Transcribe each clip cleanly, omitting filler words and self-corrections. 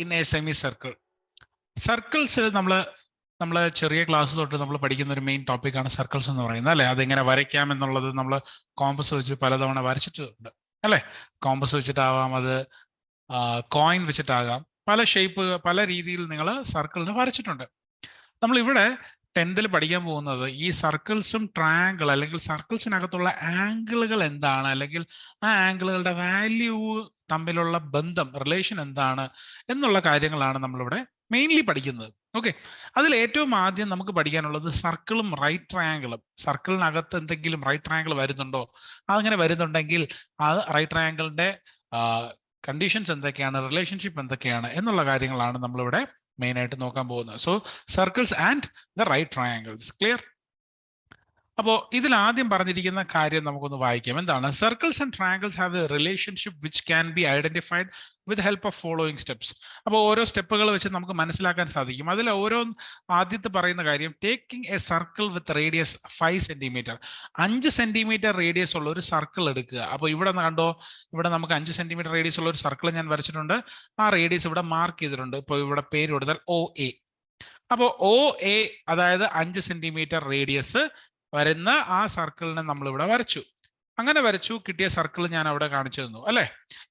In a semi circle. Circles നമ്മൾ ചെറിയ class തൊട്ട് നമ്മൾ പഠിക്കുന്ന ഒരു മെയിൻ ടോപ്പിക്കാണ് സർക്കിൾസ് എന്ന് പറയുന്നത് അല്ലേ. അതെങ്ങനെ വരയ്ക്കാം എന്നുള്ളത് നമ്മൾ കോമ്പസ് വെച്ച് പലതവണ വരച്ചിട്ടുണ്ട് അല്ലേ. കോമ്പസ് വെച്ചിട്ടാവാം, അത് കോയിൻ വെച്ചിട്ടാകാം, പല ഷേപ്പ് പല രീതിയിൽ നിങ്ങൾ സർക്കിളിന് വരച്ചിട്ടുണ്ട്. നമ്മളിവിടെ 10th പഠിക്കാൻ പോകുന്നത് ഈ സർക്കിൾസും ട്രയാങ്കിൾ അല്ലെങ്കിൽ സർക്കിൾസിനകത്തുള്ള ആംഗിളുകൾ എന്താണ്, അല്ലെങ്കിൽ ആ ആംഗിളുകളുടെ വാല്യൂ തമ്മിലുള്ള ബന്ധം, റിലേഷൻ എന്താണ് എന്നുള്ള കാര്യങ്ങളാണ് നമ്മളിവിടെ മെയിൻലി പഠിക്കുന്നത്. ഓക്കെ, അതിൽ ഏറ്റവും ആദ്യം നമുക്ക് പഠിക്കാനുള്ളത് സർക്കിളും റൈറ്റ് ട്രയാങ്കിളും. സർക്കിളിനകത്ത് എന്തെങ്കിലും റൈറ്റ് ട്രയാങ്കിൾ വരുന്നുണ്ടോ, അങ്ങനെ വരുന്നുണ്ടെങ്കിൽ ആ റൈറ്റ് ട്രയാങ്കിളിന്റെ കണ്ടീഷൻസ് എന്തൊക്കെയാണ്, റിലേഷൻഷിപ്പ് എന്തൊക്കെയാണ് എന്നുള്ള കാര്യങ്ങളാണ് നമ്മളിവിടെ മെയിൻ ആയിട്ട് നോക്കാൻ പോകുന്നത്. So circles and the right triangles. Clear? അപ്പോൾ ഇതിൽ ആദ്യം പറഞ്ഞിരിക്കുന്ന കാര്യം നമുക്കൊന്ന് വായിക്കാം. എന്താണ്? Circles and triangles have a relationship which can be identified with help of following steps. അപ്പോൾ ഓരോ സ്റ്റെപ്പുകൾ വെച്ച് നമുക്ക് മനസ്സിലാക്കാൻ സാധിക്കും. അതിൽ ആദ്യത്തെ പറയുന്ന കാര്യം, taking A circle with radius 5 centimetre. 5 centimetre radius ഉള്ള ഒരു സർക്കിൾ എടുക്കുക. അപ്പോൾ ഇവിടെ കണ്ടോ, ഇവിടെ നമുക്ക് 5 സെന്റിമീറ്റർ റേഡിയസ് ഉള്ള ഒരു സർക്കിൾ ഞാൻ വരച്ചിട്ടുണ്ട്. ആ റേഡിയസ് ഇവിടെ മാർക്ക് ചെയ്തിട്ടുണ്ട്. ഇപ്പോൾ ഇവിടെ പേര് കൊടുത്താൽ OA. അപ്പോൾ OA അതായത് 5 സെന്റിമീറ്റർ റേഡിയസ് വരുന്ന ആ സർക്കിളിനെ നമ്മൾ ഇവിടെ വരച്ചു. അങ്ങനെ വരച്ചു, കിട്ടിയ സർക്കിൾ ഞാൻ അവിടെ കാണിച്ചു തന്നു അല്ലെ.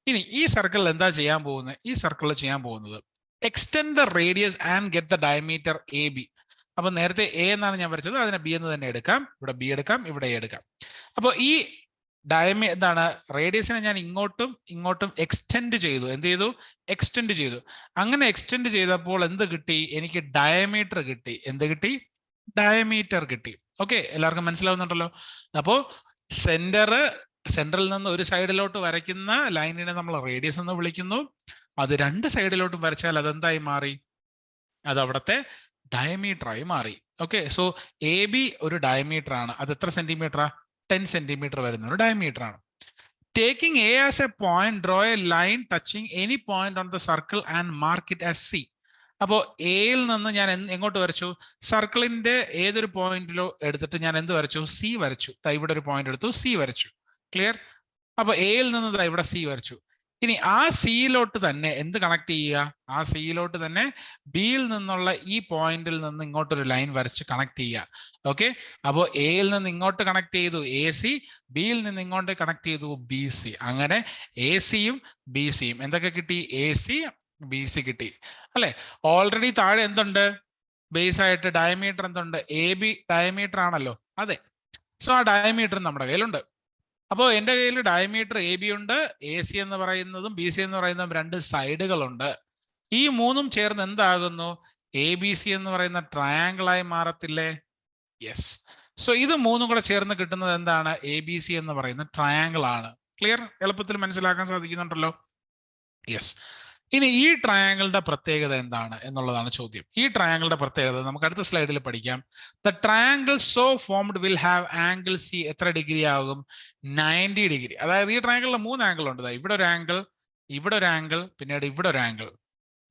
ഇനി ഈ സർക്കിളിൽ എന്താ ചെയ്യാൻ പോകുന്നത്? ഈ സർക്കിളിൽ ചെയ്യാൻ പോകുന്നത് extend the radius and get the diameter AB. അപ്പൊ നേരത്തെ A എന്നാണ് ഞാൻ വരച്ചത്, അതിനെ B എന്ന് തന്നെ എടുക്കാം. ഇവിടെ B എടുക്കാം, ഇവിടെ A എടുക്കാം. അപ്പോൾ ഈ റേഡിയസിനെ ഞാൻ ഇങ്ങോട്ടും എക്സ്റ്റെൻഡ് ചെയ്തു. എന്ത് ചെയ്തു? എക്സ്റ്റെൻഡ് ചെയ്തു. അങ്ങനെ എക്സ്റ്റെൻഡ് ചെയ്തപ്പോൾ എന്ത് കിട്ടി? എനിക്ക് ഡയമീറ്റർ കിട്ടി. എന്ത് കിട്ടി? ഡയമീറ്റർ കിട്ടി. ഓക്കെ, എല്ലാവർക്കും മനസ്സിലാവുന്നുണ്ടല്ലോ. അപ്പോൾ സെന്ററിൽ നിന്ന് ഒരു സൈഡിലോട്ട് വരയ്ക്കുന്ന ലൈനിനെ നമ്മൾ റേഡിയസ് എന്ന് വിളിക്കുന്നു. അത് 2 സൈഡിലോട്ടും വരച്ചാൽ അതെന്തായി മാറി? അത് അവിടുത്തെ ഡയമീറ്റർ ആയി മാറി. ഓക്കെ, സോ AB ഒരു ഡയമീറ്റർ ആണ്. അത് എത്ര സെന്റിമീറ്ററാ? 10 സെന്റിമീറ്റർ വരുന്ന ഒരു ഡയമീറ്റർ ആണ്. Taking A as A point, draw A line touching any point on the circle and mark it as C. അപ്പോൾ എയിൽ നിന്ന് ഞാൻ എങ്ങോട്ട് വരച്ചു? സർക്കിളിന്റെ ഏതൊരു പോയിന്റിലോ എടുത്തിട്ട് ഞാൻ എന്ത് വരച്ചു? C വരച്ചു. ഇവിടെ ഒരു പോയിന്റ് എടുത്തു, C വരച്ചു. ക്ലിയർ? അപ്പൊ എയിൽ നിന്ന് ഇവിടെ C വരച്ചു. ഇനി ആ സിയിലോട്ട് തന്നെ എന്ത് കണക്ട് ചെയ്യുക? ആ സിയിലോട്ട് തന്നെ ബിയിൽ നിന്നുള്ള ഈ പോയിന്റിൽ നിന്ന് ഇങ്ങോട്ടൊരു ലൈൻ വരച്ച് കണക്ട് ചെയ്യുക. ഓക്കെ, അപ്പോൾ എയിൽ നിന്ന് ഇങ്ങോട്ട് കണക്ട് ചെയ്തു AC, ബിയിൽ നിന്ന് ഇങ്ങോട്ട് കണക്ട് ചെയ്തു BC. അങ്ങനെ AC-യും BC-യും എന്തൊക്കെ കിട്ടി? AC BC കിട്ടി അല്ലെ. ഓൾറെഡി താഴെ എന്തുണ്ട്? ബേസ് ആയിട്ട് ഡയമീറ്റർ എന്തുണ്ട്? AB ഡയമീറ്റർ ആണല്ലോ. അതെ, സോ ആ ഡയമീറ്റർ നമ്മുടെ കയ്യിലുണ്ട്. അപ്പോൾ എൻ്റെ കയ്യിൽ ഡയമീറ്റർ AB ഉണ്ട്, AC എന്ന് പറയുന്നതും BC എന്ന് പറയുന്നതും 2 സൈഡുകളുണ്ട്. ഈ മൂന്നും ചേർന്ന് എന്താകുന്നു? ABC എന്ന് പറയുന്ന ട്രയാങ്കിളായി മാറത്തില്ലേ? യെസ്. സോ ഇത് മൂന്നും കൂടെ ചേർന്ന് കിട്ടുന്നത് എന്താണ്? ABC എന്ന് പറയുന്ന ട്രയാങ്കിൾ ആണ്. ക്ലിയർ? എളുപ്പത്തിൽ മനസ്സിലാക്കാൻ സാധിക്കുന്നുണ്ടല്ലോ. യെസ്. ഇനി ഈ ട്രയാങ്കിളിന്റെ പ്രത്യേകത എന്താണ് എന്നുള്ളതാണ് ചോദ്യം. ഈ ട്രയാങ്കിളിന്റെ പ്രത്യേകത നമുക്ക് അടുത്ത സ്ലൈഡിൽ പഠിക്കാം. The triangle so formed will have angle C എത്ര ഡിഗ്രി ആകും? 90 ഡിഗ്രി. അതായത് ഈ ട്രയാങ്കിളിൽ 3 ആംഗിൾ ഉണ്ട്. ഇവിടെ ഒരു ആംഗിൾ, ഇവിടെ ഒരു ആംഗിൾ, പിന്നീട് ഇവിടെ ഒരു ആംഗിൾ.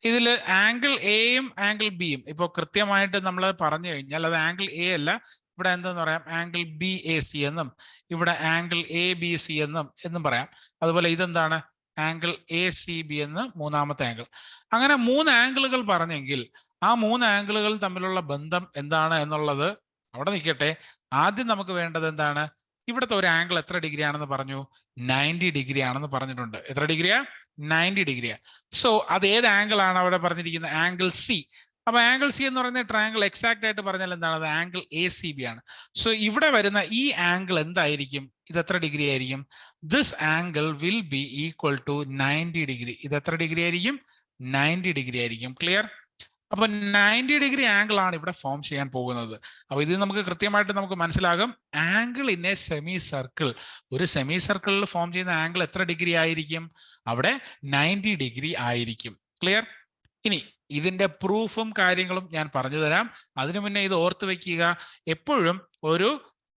ഇതിൽ ആംഗിൾ Aയും ആംഗിൾ Bയും ഇപ്പോൾ കൃത്യമായിട്ട് നമ്മൾ പറഞ്ഞു കഴിഞ്ഞാൽ അത് ആംഗിൾ A അല്ല. ഇവിടെ എന്തെന്ന് പറയാം? ആംഗിൾ BAC എന്നും ഇവിടെ ആംഗിൾ ABC എന്നും പറയാം. അതുപോലെ ഇതെന്താണ്? ആംഗിൾ ACB എന്ന് മൂന്നാമത്തെ ആംഗിൾ. അങ്ങനെ 3 ആംഗിളുകൾ പറഞ്ഞെങ്കിൽ ആ 3 ആംഗിളുകൾ തമ്മിലുള്ള ബന്ധം എന്താണ് എന്നുള്ളത് അവിടെ നിൽക്കട്ടെ. ആദ്യം നമുക്ക് വേണ്ടത് എന്താണ്? ഇവിടുത്തെ ഒരു ആംഗിൾ എത്ര ഡിഗ്രി ആണെന്ന് പറഞ്ഞു? 90 ഡിഗ്രി ആണെന്ന് പറഞ്ഞിട്ടുണ്ട്. എത്ര ഡിഗ്രിയാ? 90 ഡിഗ്രിയാ. സോ അത് ഏത് ആംഗിൾ ആണ് അവിടെ പറഞ്ഞിരിക്കുന്നത്? Angle C. അപ്പൊ ആംഗിൾ C എന്ന് പറയുന്ന ട്രയാംഗിൾ എക്സാക്ട് ആയിട്ട് പറഞ്ഞാൽ എന്താണ്? അത് ആംഗിൾ ACB ആണ്. സോ ഇവിടെ വരുന്ന ഈ ആംഗിൾ എന്തായിരിക്കും? ഇത് എത്ര ഡിഗ്രി ആയിരിക്കും? This angle will be equal to 90 degree. ഇത് എത്ര ഡിഗ്രി ആയിരിക്കും? 90 ഡിഗ്രി ആയിരിക്കും. ക്ലിയർ? അപ്പൊ 90 ഡിഗ്രി ആംഗിൾ ആണ് ഇവിടെ ഫോം ചെയ്യാൻ പോകുന്നത്. അപ്പൊ ഇത് നമുക്ക് കൃത്യമായിട്ട് നമുക്ക് മനസ്സിലാകും. Angle in a semi circle, ഒരു സെമി സർക്കിളിൽ ഫോം ചെയ്യുന്ന ആംഗിൾ എത്ര ഡിഗ്രി ആയിരിക്കും? അവിടെ 90 ഡിഗ്രി ആയിരിക്കും. ക്ലിയർ? ഇനി ഇതിന്റെ പ്രൂഫും കാര്യങ്ങളും ഞാൻ പറഞ്ഞു തരാം. അതിനു മുന്നേ ഇത് ഓർത്ത് വെക്കുക, എപ്പോഴും ഒരു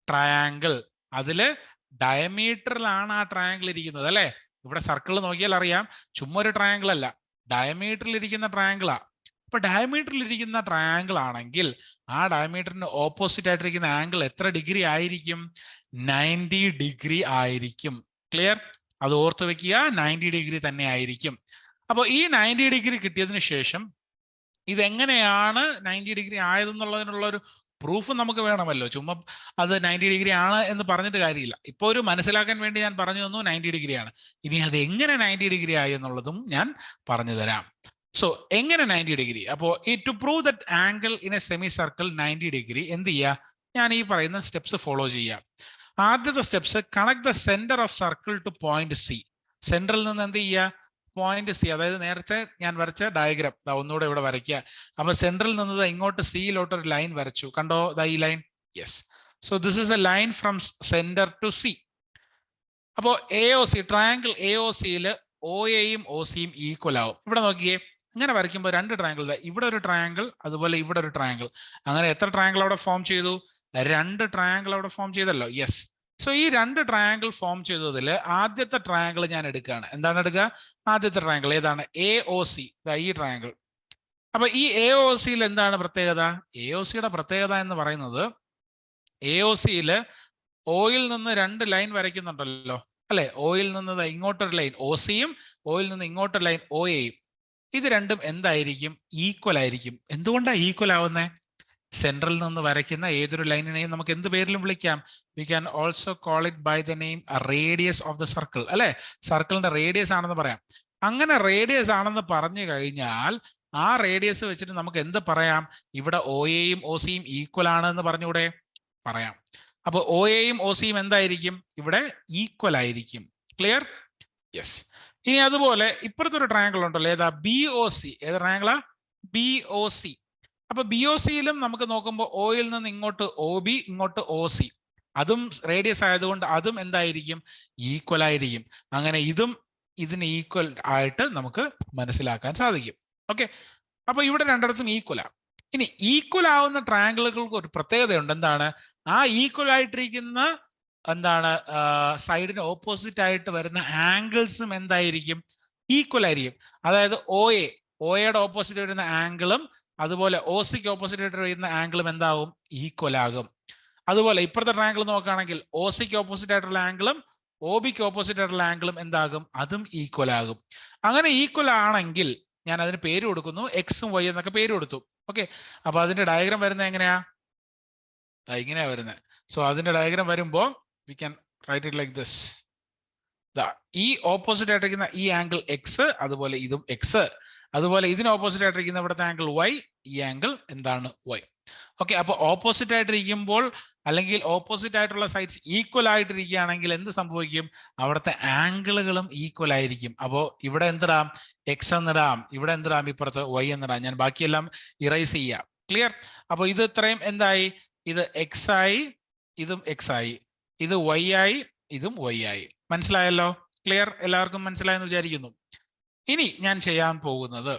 ട്രയാങ്കിൾ അതില് ഡയമീറ്ററിലാണ് ആ ട്രയാങ്കിൾ ഇരിക്കുന്നത് അല്ലെ. ഇവിടെ സർക്കിൾ നോക്കിയാൽ അറിയാം, ചുമ്മാ ഒരു ട്രയാങ്കിൾ അല്ല, ഡയമീറ്ററിൽ ഇരിക്കുന്ന ട്രയാങ്കിളാ. അപ്പൊ ഡയമീറ്ററിൽ ഇരിക്കുന്ന ട്രയാങ്കിൾ ആണെങ്കിൽ ആ ഡയമീറ്ററിന് ഓപ്പോസിറ്റ് ആയിട്ടിരിക്കുന്ന ആംഗിൾ എത്ര ഡിഗ്രി ആയിരിക്കും? 90 ഡിഗ്രി ആയിരിക്കും. ക്ലിയർ? അത് ഓർത്ത് വെക്കുക, 90 ഡിഗ്രി തന്നെ ആയിരിക്കും. അപ്പോൾ ഈ 90 ഡിഗ്രി കിട്ടിയതിന് ശേഷം ഇതെങ്ങനെയാണ് 90 ഡിഗ്രി ആയതെന്നുള്ളതിനുള്ള ഒരു പ്രൂഫ് നമുക്ക് വേണമല്ലോ. ചുമ്മാ അത് 90 ഡിഗ്രി ആണ് എന്ന് പറഞ്ഞിട്ട് കാര്യമില്ല. ഇപ്പോൾ ഒരു മനസ്സിലാക്കാൻ വേണ്ടി ഞാൻ പറഞ്ഞു തന്നു 90 ഡിഗ്രിയാണ്. ഇനി അത് എങ്ങനെ 90 ഡിഗ്രി ആയി എന്നുള്ളതും ഞാൻ പറഞ്ഞു തരാം. സോ എങ്ങനെ 90 ഡിഗ്രി? അപ്പോൾ ഈ to prove that angle in a semi circle 90 degree എന്ത് ചെയ്യുക? ഞാൻ ഈ പറയുന്ന സ്റ്റെപ്സ് ഫോളോ ചെയ്യാം. ആദ്യത്തെ steps, connect the centre of circle to point C. സെന്ററിൽ നിന്ന് എന്ത് ചെയ്യുക? പോയിന്റ് സി, അതായത് നേരത്തെ ഞാൻ വരച്ച ഡയഗ്രാം ഒന്നുകൂടെ ഇവിടെ വരയ്ക്കുക. അപ്പൊ സെൻട്രൽ നിന്ന് ഇങ്ങോട്ട് സിയിലോട്ട് ഒരു ലൈൻ വരച്ചു. കണ്ടോ ഈ line? Yes. So this is a line from centre to C. അപ്പോൾ AOC, ട്രയാങ്കിൾ AOCയിൽ OAയും OCയും ഈക്വൽ ആവും. ഇവിടെ നോക്കിയേ, ഇങ്ങനെ വരയ്ക്കുമ്പോൾ രണ്ട് ട്രയാങ്കിൾ, ഇവിടെ ഒരു ട്രയാങ്കിൾ, അതുപോലെ ഇവിടെ ഒരു ട്രയാങ്കിൾ. അങ്ങനെ എത്ര ട്രയാങ്കിൾ അവിടെ ഫോം ചെയ്തു? രണ്ട് ട്രയാങ്കിൾ അവിടെ ഫോം ചെയ്തല്ലോ. യെസ്. സോ ഈ രണ്ട് ട്രയാങ്കിൾ ഫോം ചെയ്തതിൽ ആദ്യത്തെ ട്രയാങ്കിൾ ഞാൻ എടുക്കുകയാണ്. എന്താണ് എടുക്കുക? ആദ്യത്തെ ട്രയാങ്കിൾ ഏതാണ്? AOC, ഈ ട്രയാങ്കിൾ. അപ്പൊ ഈ AOCയിൽ എന്താണ് പ്രത്യേകത? AOCയുടെ പ്രത്യേകത എന്ന് പറയുന്നത്, AOCയിൽ ഓയിൽ നിന്ന് രണ്ട് ലൈൻ വരയ്ക്കുന്നുണ്ടല്ലോ അല്ലെ? ഓയിൽ നിന്ന് ഇങ്ങോട്ടൊരു ലൈൻ OCയും ഓയിൽ നിന്ന് ഇങ്ങോട്ടൊരു ലൈൻ OAയും. ഇത് രണ്ടും എന്തായിരിക്കും? ഈക്വൽ ആയിരിക്കും. എന്തുകൊണ്ടാണ് ഈക്വൽ ആവുന്നത്? സെൻട്രൽ നിന്ന് വരയ്ക്കുന്ന ഏതൊരു ലൈനിനെയും നമുക്ക് എന്ത് പേരിലും വിളിക്കാം? We can also call it by the name radius of the circle, അല്ലെ? സർക്കിളിന്റെ റേഡിയസ് ആണെന്ന് പറയാം. അങ്ങനെ റേഡിയസ് ആണെന്ന് പറഞ്ഞു കഴിഞ്ഞാൽ ആ റേഡിയസ് വെച്ചിട്ട് നമുക്ക് എന്ത് പറയാം? ഇവിടെ OAയും OCയും ഈക്വൽ ആണ് എന്ന് പറഞ്ഞൂടെ? പറയാം. അപ്പൊ OAയും OCയും എന്തായിരിക്കും? ഇവിടെ ഈക്വൽ ആയിരിക്കും. ക്ലിയർ? യെസ്. ഇനി അതുപോലെ ഇപ്പുറത്തൊരു ട്രയാങ്കിൾ ഉണ്ടല്ലോ, ഏതാ? BOC. ഏത് ട്രയാങ്കിളാ? BOC. അപ്പൊ BOCയിലും നമുക്ക് നോക്കുമ്പോൾ ഓയിൽ നിന്ന് ഇങ്ങോട്ട് OB, ഇങ്ങോട്ട് OC. അതും റേഡിയസ് ആയതുകൊണ്ട് അതും എന്തായിരിക്കും? ഈക്വൽ ആയിരിക്കും. അങ്ങനെ ഇതും ഇതിന് ഈക്വൽ ആയിട്ട് നമുക്ക് മനസ്സിലാക്കാൻ സാധിക്കും. ഓക്കെ, അപ്പൊ ഇവിടെ രണ്ടിടത്തും ഈക്വൽ ആണ്. ഇനി ഈക്വൽ ആവുന്ന ട്രയാങ്കിളുകൾക്ക് ഒരു പ്രത്യേകതയുണ്ട്. എന്താണ്? ആ ഈക്വൽ ആയിട്ടിരിക്കുന്ന സൈഡിന് ഓപ്പോസിറ്റ് ആയിട്ട് വരുന്ന ആംഗിൾസും എന്തായിരിക്കും? ഈക്വൽ ആയിരിക്കും. അതായത് OAയുടെ ഓപ്പോസിറ്റ് വരുന്ന ആംഗിളും അതുപോലെ OCക്ക് ഓപ്പോസിറ്റ് ആയിട്ട് വരുന്ന ആംഗിളും എന്താവും? ഈക്വൽ ആകും. അതുപോലെ ഇപ്പുറത്തെ ട്രയാങ്കിൾ നോക്കുകയാണെങ്കിൽ OCക്ക് ഓപ്പോസിറ്റ് ആയിട്ടുള്ള ആംഗിളും OBക്ക് ഓപ്പോസിറ്റ് ആയിട്ടുള്ള ആംഗിളും എന്താകും? അതും ഈക്വൽ ആകും. അങ്ങനെ ഈക്വൽ ആണെങ്കിൽ ഞാൻ അതിന് പേര് കൊടുക്കുന്നു, എക്സും വൈ എന്നൊക്കെ പേര് കൊടുത്തു. ഓക്കെ, അപ്പൊ അതിന്റെ ഡയഗ്രാം വരുന്നത് എങ്ങനെയാ? ഇങ്ങനെയാ വരുന്നത്. സോ അതിന്റെ ഡയഗ്രാം വരുമ്പോൾ we can write it like this. ഈ ഓപ്പോസിറ്റ് ആയിട്ടിരിക്കുന്ന ഈ ആംഗിൾ എക്സ്, അതുപോലെ ഇതും എക്സ്. അതുപോലെ ഇതിന് ഓപ്പോസിറ്റ് ആയിട്ടിരിക്കുന്ന ഇവിടുത്തെ ആംഗിൾ വൈ, ഈ ആംഗിൾ എന്താണ്? വൈ. ഓക്കെ, അപ്പൊ ഓപ്പോസിറ്റ് ആയിട്ടിരിക്കുമ്പോൾ അല്ലെങ്കിൽ ഓപ്പോസിറ്റ് ആയിട്ടുള്ള സൈഡ്സ് ഈക്വൽ ആയിട്ടിരിക്കുകയാണെങ്കിൽ എന്ത് സംഭവിക്കും? അവിടുത്തെ ആംഗിളുകളും ഈക്വൽ ആയിരിക്കും. അപ്പോൾ ഇവിടെ എന്തിടാം? എക്സ് എന്നിടാം. ഇവിടെ എന്തിടാം? ഇപ്പുറത്ത് വൈ എന്നിടാം. ഞാൻ ബാക്കിയെല്ലാം ഇറൈസ് ചെയ്യാം. ക്ലിയർ? അപ്പോൾ ഇത് ഇത്രയും എന്തായി? ഇത് എക്സ് ആയി, ഇതും എക്സ് ആയി, ഇത് വൈ ആയി, ഇതും വൈ ആയി. മനസ്സിലായല്ലോ? ക്ലിയർ? എല്ലാവർക്കും മനസ്സിലായെന്ന് വിചാരിക്കുന്നു. ഇനി ഞാൻ ചെയ്യാൻ പോകുന്നത്,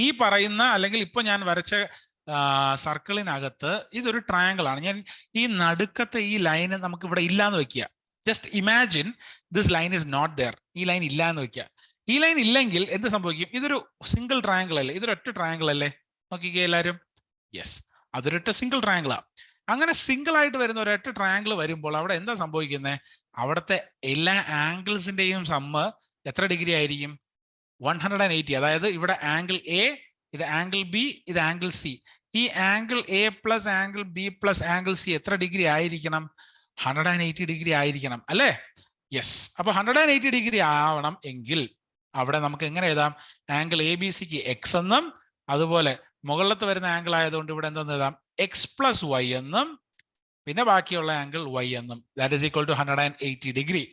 ഈ പറയുന്ന അല്ലെങ്കിൽ ഇപ്പൊ ഞാൻ വരച്ച സർക്കിളിനകത്ത് ഇതൊരു ട്രയാങ്കിൾ ആണ്. ഞാൻ ഈ നടുക്കത്തെ ഈ ലൈന് നമുക്ക് ഇവിടെ ഇല്ലാന്ന് വെക്കുക. Just imagine this line is not there. ഈ ലൈൻ ഇല്ലാന്ന് വെക്കുക. ഈ ലൈൻ ഇല്ലെങ്കിൽ എന്ത് സംഭവിക്കും? ഇതൊരു സിംഗിൾ ട്രയാങ്കിൾ അല്ലേ? ഇതൊരു ഒറ്റ ട്രയാങ്കിൾ അല്ലേ? നോക്കിക്കേ എല്ലാവരും. യെസ്, അതൊരൊറ്റ സിംഗിൾ ട്രയാങ്കിളാ. അങ്ങനെ സിംഗിൾ ആയിട്ട് വരുന്ന ഒരൊറ്റ ട്രയാങ്കിൾ വരുമ്പോൾ അവിടെ എന്താ സംഭവിക്കുന്നത്? അവിടുത്തെ എല്ലാ ആംഗിൾസിന്റെയും സമ്മ് എത്ര ഡിഗ്രി ആയിരിക്കും? 180. അതായത് ഇവിടെ ആംഗിൾ A, ഇത് ആംഗിൾ B, ഇത് ആംഗിൾ C. ഈ angle A plus angle B plus angle C എത്ര ഡിഗ്രി ആയിരിക്കണം? 180 ഡിഗ്രി ആയിരിക്കണം അല്ലേ? യെസ്. അപ്പൊ 180 ഡിഗ്രി ആവണം എങ്കിൽ അവിടെ നമുക്ക് എങ്ങനെ എഴുതാം? ആംഗിൾ ABCക്ക് X എന്നും, അതുപോലെ മുകളിലത്ത് വരുന്ന ആംഗിൾ ആയതുകൊണ്ട് ഇവിടെ എന്തെന്ന് എഴുതാം? X പ്ലസ് Y എന്നും, പിന്നെ ബാക്കിയുള്ള ആംഗിൾ Y എന്നും. That is equal to 180 degree.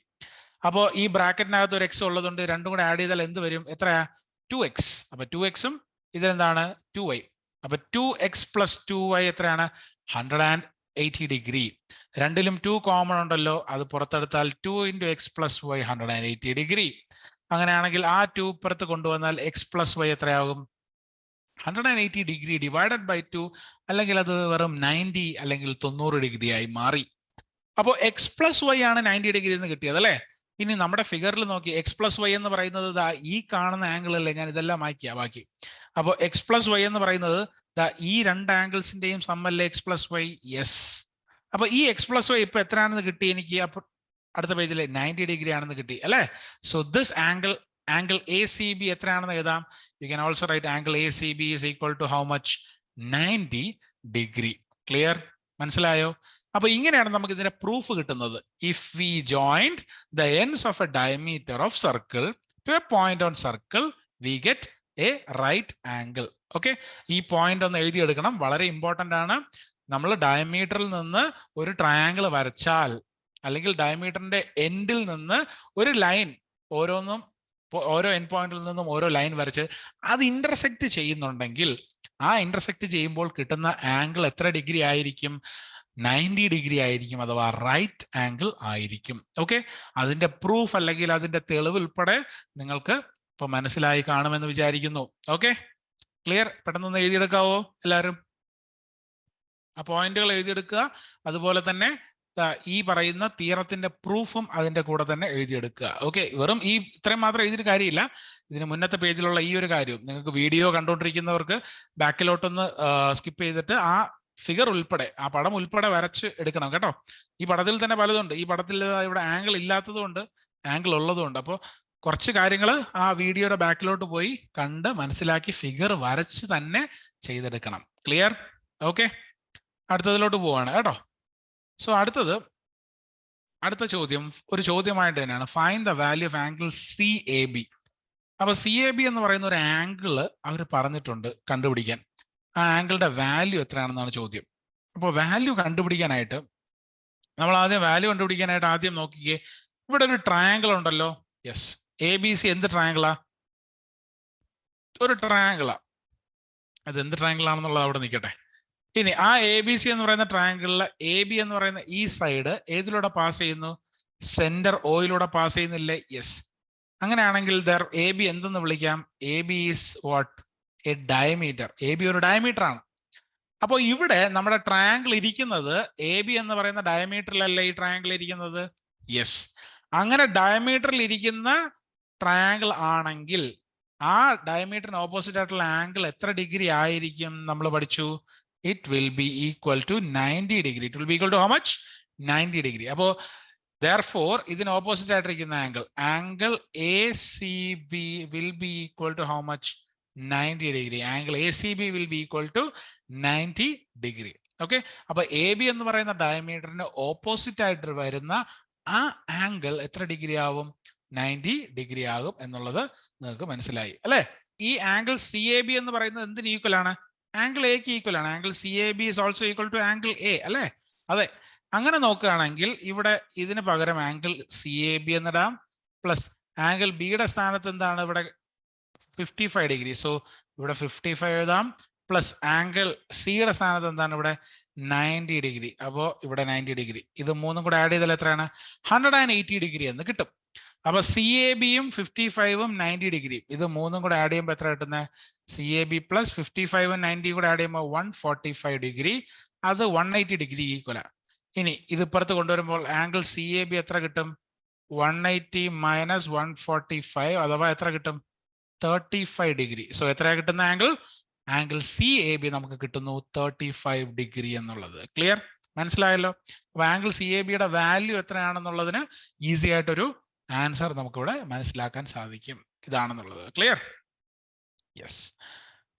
അപ്പോൾ ഈ ബ്രാക്കറ്റിനകത്ത് ഒരു എക്സ് ഉള്ളതുകൊണ്ട് രണ്ടും കൂടെ ആഡ് ചെയ്താൽ എന്ത് വരും? എത്രയാ? 2x. അപ്പൊ 2xും ഇതെന്താണ്? 2y. അപ്പൊ 2x പ്ലസ് 2y എത്രയാണ്? 180 ഡിഗ്രി. രണ്ടിലും 2 കോമൺ ഉണ്ടല്ലോ, അത് പുറത്തെടുത്താൽ 2 × x പ്ലസ് y 180 ഡിഗ്രി. അങ്ങനെയാണെങ്കിൽ ആ 2 പുറത്ത് കൊണ്ടുവന്നാൽ x പ്ലസ് y എത്രയാകും? 180 ഡിഗ്രി ഡിവൈഡഡ് ബൈ 2, അല്ലെങ്കിൽ അത് വെറും 90 അല്ലെങ്കിൽ 90 ഡിഗ്രി ആയി മാറി. അപ്പോൾ x പ്ലസ് y ആണ് 90 ഡിഗ്രി എന്ന് കിട്ടിയത് അല്ലേ? ഇനി നമ്മുടെ ഫിഗറിൽ നോക്കി, എക്സ് പ്ലസ് വൈ എന്ന് പറയുന്നത് ഈ കാണുന്ന ആംഗിൾ അല്ലേ? ഞാൻ ഇതെല്ലാം മാറ്റിയാ ബാക്കി. അപ്പോൾ എക്സ് പ്ലസ് വൈ എന്ന് പറയുന്നത് ഈ രണ്ട് ആംഗിൾസിന്റെയും സമ്മല്ലേ എക്സ് പ്ലസ് വൈ? യെസ്. അപ്പൊ ഈ എക്സ് പ്ലസ് വൈ ഇപ്പൊ എത്രയാണെന്ന് കിട്ടി എനിക്ക്? അപ്പൊ അടുത്ത പേജിൽ 90 ഡിഗ്രി ആണെന്ന് കിട്ടി അല്ലേ? So this angle angle A C B എത്രയാണെന്ന് എഴുതാം? You can also write angle A C B is equal to how much? 90 degree. Clear? മനസ്സിലായോ? അപ്പൊ ഇങ്ങനെയാണ് നമുക്ക് ഇതിന്റെ പ്രൂഫ് കിട്ടുന്നത്. If we joined the ends of a diameter of circle to a point on circle we get a right angle. Okay, ഈ point ഒന്ന് എഴുതിയെടുക്കണം, വളരെ ഇമ്പോർട്ടന്റ് ആണ്. നമ്മൾ ഡയമീറ്ററിൽ നിന്ന് ഒരു ട്രയാങ്കിൾ വരച്ചാൽ, അല്ലെങ്കിൽ ഡയമീറ്ററിന്റെ എൻഡിൽ നിന്ന് ഒരു ലൈൻ, ഓരോന്നും ഓരോ എൻഡ് പോയിന്റിൽ നിന്നും ഓരോ ലൈൻ വരച്ച് അത് ഇന്റർസെക്ട് ചെയ്യുന്നുണ്ടെങ്കിൽ, ആ ഇന്റർസെക്ട് ചെയ്യുമ്പോൾ കിട്ടുന്ന ആംഗിൾ എത്ര ഡിഗ്രി ആയിരിക്കും? 90 ഡിഗ്രി ആയിരിക്കും, അഥവാ റൈറ്റ് ആംഗിൾ ആയിരിക്കും. ഓക്കെ, അതിന്റെ പ്രൂഫ് അല്ലെങ്കിൽ അതിന്റെ തെളിവ് ഉൾപ്പെടെ നിങ്ങൾക്ക് ഇപ്പൊ മനസ്സിലായി കാണുമെന്ന് വിചാരിക്കുന്നു. Okay, clear? പെട്ടെന്നൊന്ന് എഴുതിയെടുക്കാവോ എല്ലാവരും? ആ പോയിന്റുകൾ എഴുതിയെടുക്കുക. അതുപോലെ തന്നെ ഈ പറയുന്ന തിയറത്തിന്റെ പ്രൂഫും അതിന്റെ കൂടെ തന്നെ എഴുതിയെടുക്കുക. ഓക്കെ, വെറും ഈ ഇത്രയും മാത്രം എഴുതിയിട്ട് കാര്യമില്ല. ഇതിന് മുന്നത്തെ പേജിലുള്ള ഈ ഒരു കാര്യം നിങ്ങൾക്ക് വീഡിയോ കണ്ടുകൊണ്ടിരിക്കുന്നവർക്ക് ബാക്കിലോട്ടൊന്ന് സ്കിപ്പ് ചെയ്തിട്ട് ആ ഫിഗർ ഉൾപ്പെടെ, ആ പടം ഉൾപ്പെടെ വരച്ച് എടുക്കണം കേട്ടോ. ഈ പടത്തിൽ തന്നെ പലതുണ്ട്. ഈ പടത്തിൽ ഇവിടെ ആംഗിൾ ഇല്ലാത്തതുകൊണ്ട് ആംഗിൾ ഉള്ളതുകൊണ്ട്. അപ്പോൾ കുറച്ച് കാര്യങ്ങൾ ആ വീഡിയോയുടെ ബാക്കിലോട്ട് പോയി കണ്ട് മനസ്സിലാക്കി ഫിഗർ വരച്ച് തന്നെ ചെയ്തെടുക്കണം. ക്ലിയർ? ഓക്കെ, അടുത്തതിലോട്ട് പോവാണ് കേട്ടോ. സോ അടുത്ത ചോദ്യം ഒരു ചോദ്യമായിട്ട് തന്നെയാണ്. Find the value of angle C A B. അപ്പൊ സി എ ബി എന്ന് പറയുന്ന ഒരു ആംഗിള് അവർ പറഞ്ഞിട്ടുണ്ട് കണ്ടുപിടിക്കാൻ. ആ ആംഗിളിന്റെ വാല്യൂ എത്രയാണെന്നാണ് ചോദ്യം. അപ്പോൾ വാല്യൂ കണ്ടുപിടിക്കാനായിട്ട് നമ്മൾ ആദ്യം നോക്കിക്കേ, ഇവിടെ ഒരു ട്രയാങ്കിൾ ഉണ്ടല്ലോ. യെസ്, എ ബി സി എന്ത് ട്രയാങ്കിളാ? ഒരു ട്രയാങ്കിളാ. അത് എന്ത് ട്രയാങ്കിൾ ആണെന്നുള്ളത് അവിടെ നിൽക്കട്ടെ. ഇനി ആ എ ബി സി എന്ന് പറയുന്ന ട്രയാങ്കിളില് എ ബി എന്ന് പറയുന്ന ഈ സൈഡ് ഏതിലൂടെ പാസ് ചെയ്യുന്നു? സെന്റർ ഓയിലൂടെ പാസ് ചെയ്യുന്നില്ലേ? യെസ്. അങ്ങനെയാണെങ്കിൽ എ ബി എന്തെന്ന് വിളിക്കാം? A B is what? A diameter. A B ഒരു ഡയമീറ്റർ ആണ്. അപ്പോൾ ഇവിടെ നമ്മുടെ ട്രയാങ്കിൾ ഇരിക്കുന്നത് എ ബി എന്ന് പറയുന്ന ഡയമീറ്ററിലല്ലേ ഈ ട്രയാങ്കിൾ ഇരിക്കുന്നത്? യെസ്. അങ്ങനെ ഡയമീറ്ററിൽ ഇരിക്കുന്ന ട്രയാങ്കിൾ ആണെങ്കിൽ ആ ഡയമീറ്ററിന് ഓപ്പോസിറ്റ് ആയിട്ടുള്ള ആംഗിൾ എത്ര ഡിഗ്രി ആയിരിക്കും? നമ്മൾ പഠിച്ചു, it will be equal to 90 degree. It will be equal to how much? 90 degree. അപ്പോൾ therefore ഇതിന് ഓപ്പോസിറ്റ് ആയിട്ടിരിക്കുന്ന angle ACB will be equal to how much? 90 degree. Angle ACB will be equal to 90 degree. Okay, അപ്പൊ AB എന്ന് പറയുന്ന ഡയമീറ്ററിന് opposite ആയിട്ട് വരുന്ന ആ angle എത്ര ഡിഗ്രി ആവും? 90 ഡിഗ്രി ആകും എന്നുള്ളത് നിങ്ങൾക്ക് മനസ്സിലായി അല്ലെ? ഈ ആംഗിൾ CAB എന്ന് പറയുന്നത് എന്തിന് ഈക്വൽ ആണ്? ആംഗിൾ എക്ക് ഈക്വൽ ആണ്. Angle CAB is also equal to angle A അല്ലേ? അതെ. അങ്ങനെ നോക്കുകയാണെങ്കിൽ ഇവിടെ ഇതിന് പകരം ആംഗിൾ CAB എന്നിടാം, പ്ലസ് ആംഗിൾ ബിയുടെ സ്ഥാനത്ത് എന്താണ് ഇവിടെ? 55 ഡിഗ്രി. സോ ഇവിടെ 55 എഴുതാം, പ്ലസ് ആംഗിൾ സിയുടെ സ്ഥാനത്ത് എന്താണ് ഇവിടെ? 90 ഡിഗ്രി. അപ്പോൾ ഇവിടെ 90 ഡിഗ്രി. ഇത് മൂന്നും കൂടെ ആഡ് ചെയ്താൽ എത്രയാണ്? 180 ഡിഗ്രി എന്ന് കിട്ടും. അപ്പൊ CAB-യും 55-ഉം 90 ഡിഗ്രി, ഇത് മൂന്നും കൂടെ ആഡ് ചെയ്യുമ്പോൾ എത്ര കിട്ടുന്നത്? CAB പ്ലസ് 55-ഉം 90 കൂടെ ആഡ് ചെയ്യുമ്പോൾ 145 ഡിഗ്രി. അത് 180 ഡിഗ്രി ഈക്വലാണ്. ഇനി ഇത് ഇപ്പുറത്ത് കൊണ്ടുവരുമ്പോൾ ആംഗിൾ CAB എത്ര കിട്ടും? 180 മൈനസ് 145, അഥവാ എത്ര കിട്ടും? 35 ഡിഗ്രി. സോ എത്രയാണ് കിട്ടുന്ന ആംഗിൾ? ആംഗിൾ CAB നമുക്ക് കിട്ടുന്നു 35 ഡിഗ്രി എന്നുള്ളത്. ക്ലിയർ? മനസ്സിലായല്ലോ? അപ്പൊ ആംഗിൾ CAB-യുടെ വാല്യൂ എത്രയാണെന്നുള്ളതിന് ഈസി ആയിട്ടൊരു ആൻസർ നമുക്കിവിടെ മനസ്സിലാക്കാൻ സാധിക്കും. ഇതാണെന്നുള്ളത്. ക്ലിയർ? യെസ്.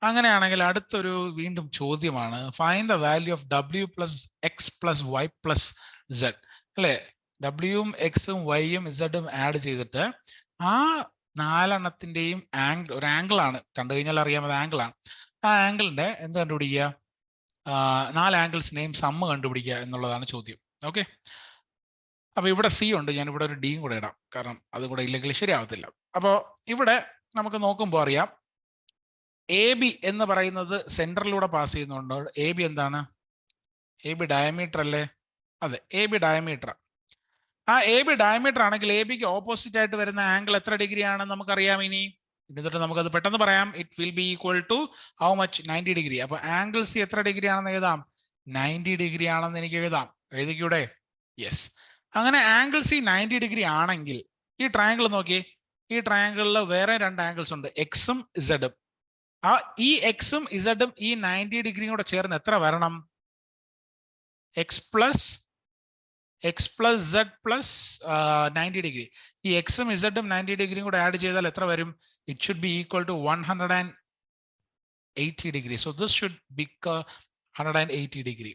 അങ്ങനെയാണെങ്കിൽ അടുത്തൊരു വീണ്ടും ചോദ്യമാണ്, find the value of W plus X plus Y plus Z അല്ലെ? ഡബ്ല്യുവും എക്സും വൈയും ഇസഡും ആഡ് ചെയ്തിട്ട് ആ നാലെണ്ണത്തിന്റെയും ആംഗിൾ, ഒരു ആംഗിൾ ആണ്, കണ്ടു കഴിഞ്ഞാൽ അറിയാം അത് ആംഗിൾ ആണ്. ആ ആംഗിളിന്റെ എന്ത് കണ്ടുപിടിക്കുക? 4 ആംഗിൾസിനെയും സമ്മ് കണ്ടുപിടിക്കുക എന്നുള്ളതാണ് ചോദ്യം. ഓക്കെ, അപ്പൊ ഇവിടെ സി ഉണ്ട്, ഞാൻ ഇവിടെ ഒരു ഡിയും കൂടെ ഇടാം, കാരണം അതും കൂടെ ഇല്ലെങ്കിൽ ശരിയാവത്തില്ല. അപ്പോൾ ഇവിടെ നമുക്ക് നോക്കുമ്പോൾ അറിയാം AB എന്ന് പറയുന്നത് സെന്ററിലൂടെ പാസ് ചെയ്യുന്നുണ്ട്. AB എന്താണ്? AB ഡയമീറ്റർ അല്ലേ? അതെ, AB ഡയമീറ്റർ. ആ AB ഡയമീറ്റർ ആണെങ്കിൽ ABക്ക് ഓപ്പോസിറ്റ് ആയിട്ട് വരുന്ന ആംഗിൾ എത്ര ഡിഗ്രി ആണെന്ന് നമുക്കറിയാം. ഇനി എന്നിട്ട് നമുക്കത് പെട്ടെന്ന് പറയാം. It will be equal to how much? 90 degree. അപ്പൊ ആംഗിൾ സി എത്ര ഡിഗ്രി ആണെന്ന് എഴുതാം? 90 ഡിഗ്രി ആണെന്ന് എനിക്ക് എഴുതാം. എഴുതിക്കൂടെ? യെസ്. അങ്ങനെ ആംഗിൾ സി 90 ഡിഗ്രി ആണെങ്കിൽ ഈ ട്രയാങ്കിൾ നോക്കി, ഈ ട്രയാങ്കിളിൽ വേറെ 2 ആംഗിൾസ് ഉണ്ട്, എക്സും ഇസഡും. ആ ഈ എക്സും ഇസഡും ഈ 90 ഡിഗ്രിയും കൂടെ ചേർന്ന് എത്ര വരണം? X plus X plus Z plus 90 degree. ഈ എക്സും ഇസഡും 90 ഡിഗ്രിയും കൂടെ ആഡ് ചെയ്താൽ എത്ര വരും? It should be equal to 180 degree. So this should be 180 degree.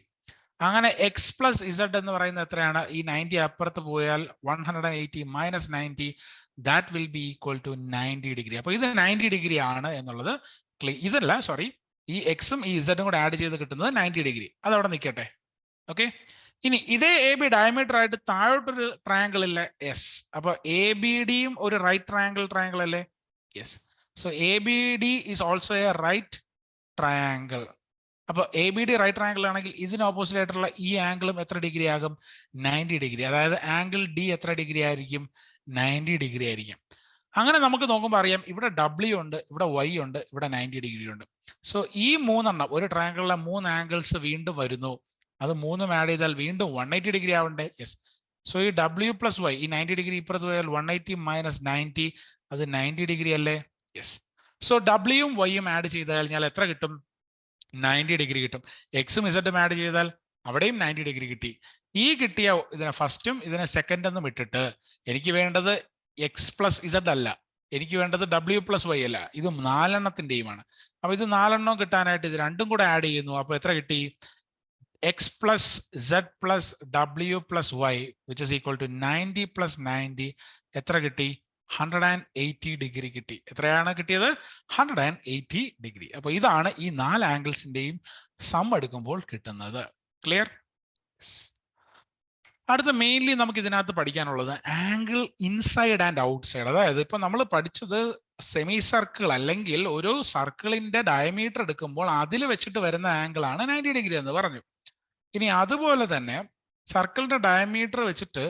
അങ്ങനെ എക്സ് പ്ലസ് ഇസഡ് എന്ന് പറയുന്നത് എത്രയാണ്? ഈ 90 അപ്പുറത്ത് പോയാൽ 180 minus 90 that will be equal to 90 degree. അപ്പോൾ ഇത് 90 ഡിഗ്രി ആണ് എന്നുള്ളത് ഇതല്ല, സോറി, ഈ എക്സും ഈ ഇസഡും കൂടെ ആഡ് ചെയ്ത് കിട്ടുന്നത് 90 ഡിഗ്രി. അതവിടെ നിൽക്കട്ടെ. ഓക്കെ, ഇനി ഇതേ എ ബി ഡയമീറ്റർ ആയിട്ട് താഴോട്ടൊരു ട്രയാങ്കിൾ ഇല്ലേ? യെസ്. അപ്പോൾ എ ബി ഡിയും ഒരു റൈറ്റ് ട്രയാങ്കിൾ അല്ലേ? Yes. So A B D is also a right triangle. അപ്പോൾ A B D right triangle ആണെങ്കിൽ ഇതിന് ഓപ്പോസിറ്റ് ആയിട്ടുള്ള ഈ ആംഗിളും എത്ര ഡിഗ്രി ആകും? 90 ഡിഗ്രി. അതായത് ആംഗിൾ ഡി എത്ര ഡിഗ്രി ആയിരിക്കും? 90 ഡിഗ്രി ആയിരിക്കും. അങ്ങനെ നമുക്ക് നോക്കുമ്പോൾ അറിയാം, ഇവിടെ ഡബ്ല്യു ഉണ്ട്, ഇവിടെ വൈ ഉണ്ട്, ഇവിടെ 90 ഡിഗ്രി ഉണ്ട്. സോ ഈ മൂന്നെണ്ണം, ഒരു ട്രയാങ്കിളിലെ 3 ആംഗിൾസ് വീണ്ടും വരുന്നു. അത് മൂന്നും ആഡ് ചെയ്താൽ വീണ്ടും 180 ഡിഗ്രി ആവണ്ടേ? യെസ്. സോ ഈ ഡബ്ല്യു പ്ലസ് വൈ, ഈ 90 ഡിഗ്രി ഇപ്പുറത്ത് പോയാൽ 180 മൈനസ് 90, അത് 90 ഡിഗ്രി അല്ലേ? യെസ്. സോ ഡബ്ല്യുവും വൈയും ആഡ് ചെയ്ത് കഴിഞ്ഞാൽ എത്ര കിട്ടും? 90 ഡിഗ്രി കിട്ടും. എക്സും ഇസഡും ആഡ് ചെയ്താൽ അവിടെയും 90 ഡിഗ്രി കിട്ടി. ഈ കിട്ടിയ ഇതിനെ ഫസ്റ്റും ഇതിനെ സെക്കൻഡ് എന്നും ഇട്ടിട്ട് എനിക്ക് വേണ്ടത് എക്സ് പ്ലസ് ഇസഡ് അല്ല, എനിക്ക് വേണ്ടത് ഡബ്ല്യു പ്ലസ് വൈ അല്ല, ഇത് 4എണ്ണത്തിന്റെയുമാണ്. അപ്പൊ ഇത് 4 കിട്ടാനായിട്ട് ഇത് രണ്ടും കൂടെ ആഡ് ചെയ്യുന്നു. അപ്പൊ എത്ര കിട്ടി? X plus Z plus W plus Y which is equal to 90 plus 90 എത്ര കിട്ടി? 180 ഡിഗ്രി കിട്ടി. എത്രയാണ് കിട്ടിയത്? 180 ഡിഗ്രി. അപ്പൊ ഇതാണ് ഈ 4 ആംഗിൾസിന്റെയും സം എടുക്കുമ്പോൾ കിട്ടുന്നത്. ക്ലിയർ? അടുത്ത മെയിൻലി നമുക്ക് ഇതിനകത്ത് പഠിക്കാനുള്ളത് angle inside and out side. അതായത് ഇപ്പൊ നമ്മൾ പഠിച്ചത് സെമി സർക്കിൾ അല്ലെങ്കിൽ ഒരു സർക്കിളിന്റെ ഡയമീറ്റർ എടുക്കുമ്പോൾ അതിൽ വെച്ചിട്ട് വരുന്ന ആംഗിൾ ആണ് 90 ഡിഗ്രി എന്ന് പറഞ്ഞു. ഇനി അതുപോലെ തന്നെ സർക്കിളിന്റെ ഡയമീറ്റർ വെച്ചിട്ട്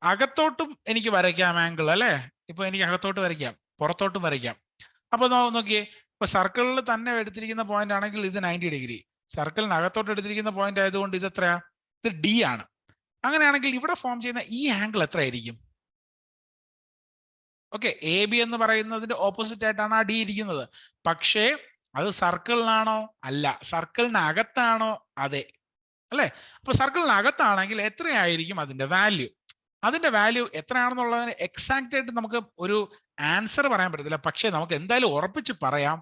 അകത്തോട്ടും എനിക്ക് വരയ്ക്കാം ആംഗിൾ, അല്ലേ? ഇപ്പൊ എനിക്ക് അകത്തോട്ട് വരയ്ക്കാം, പുറത്തോട്ടും വരയ്ക്കാം. അപ്പൊ നോക്കിയേ, ഇപ്പൊ സർക്കിളിൽ തന്നെ എടുത്തിരിക്കുന്ന പോയിന്റ് ആണെങ്കിൽ ഇത് 90 ഡിഗ്രി, സർക്കിളിന് അകത്തോട്ട് എടുത്തിരിക്കുന്ന പോയിന്റ് ആയതുകൊണ്ട് ഇത് എത്രയാ? ഇത് ഡി ആണ്. അങ്ങനെയാണെങ്കിൽ ഇവിടെ ഫോം ചെയ്യുന്ന ഈ ആംഗിൾ എത്രയായിരിക്കും? ഓക്കെ, എ ബി എന്ന് പറയുന്നതിന്റെ ഓപ്പോസിറ്റ് ആയിട്ടാണ് ആ ഡി ഇരിക്കുന്നത്. പക്ഷേ അത് സർക്കിളിനാണോ? അല്ല. സർക്കിളിനകത്താണോ? അതെ, അല്ലേ? അപ്പൊ സർക്കിളിനകത്താണെങ്കിൽ എത്രയായിരിക്കും അതിന്റെ വാല്യൂ? അതിന്റെ വാല്യൂ എത്രയാണെന്നുള്ളതിന് എക്സാക്റ്റ് ആയിട്ട് നമുക്ക് ഒരു ആൻസർ പറയാൻ പറ്റത്തില്ല. പക്ഷേ നമുക്ക് എന്തായാലും ഉറപ്പിച്ച് പറയാം,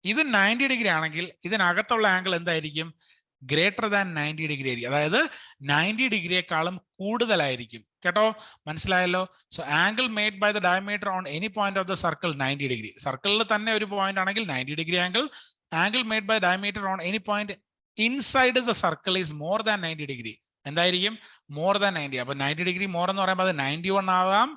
ഇത് 90 ഡിഗ്രി ആണെങ്കിൽ ഇതിനകത്തുള്ള ആംഗിൾ എന്തായിരിക്കും? ഗ്രേറ്റർ ദാൻ 90 ഡിഗ്രി ആയിരിക്കും. അതായത് 90 ഡിഗ്രിയെക്കാളും കൂടുതലായിരിക്കും. കേട്ടോ, മനസ്സിലായല്ലോ? So angle made by the diameter on any point of the circle 90 degree. സർക്കിളിൽ തന്നെ ഒരു പോയിന്റ് ആണെങ്കിൽ 90 degree angle. Angle made by diameter on any point inside the circle is more than 90 degree. എന്തായിരിക്കും? More than 90. അപ്പൊ 90 degree more എന്ന് പറയുമ്പോൾ അത് 91 ആവാം.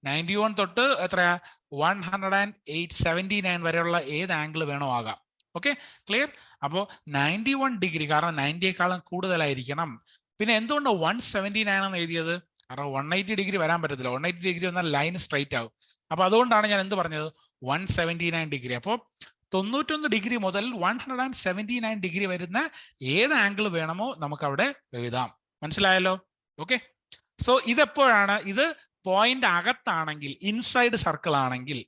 91 തൊട്ട് എത്രയാ? 179 വരെയുള്ള ഏത് ആംഗിൾ വേണോ ആകാം. Okay, clear? അപ്പോൾ 91 ഡിഗ്രി, കാരണം 90യേക്കാളും കൂടുതലായിരിക്കണം. പിന്നെ എന്തുകൊണ്ട് 179 എന്ന് എഴുതിയത്? കാരണം 180 ഡിഗ്രി വരാൻ പറ്റത്തില്ല. 180 ഡിഗ്രി വന്നാൽ ലൈൻ സ്ട്രൈറ്റ് ആവും. അപ്പൊ അതുകൊണ്ടാണ് ഞാൻ എന്ത് പറഞ്ഞത്? 179 ഡിഗ്രി. അപ്പോൾ 91 ഡിഗ്രി മുതൽ 179 ഡിഗ്രി വരുന്ന ഏത് ആംഗിൾ വേണമോ നമുക്ക് അവിടെ എഴുതാം. മനസ്സിലായല്ലോ? ഓക്കെ, സോ ഇതെപ്പോഴാണ്? ഇത് പോയിന്റ് അകത്താണെങ്കിൽ, ഇൻസൈഡ് സർക്കിൾ ആണെങ്കിൽ.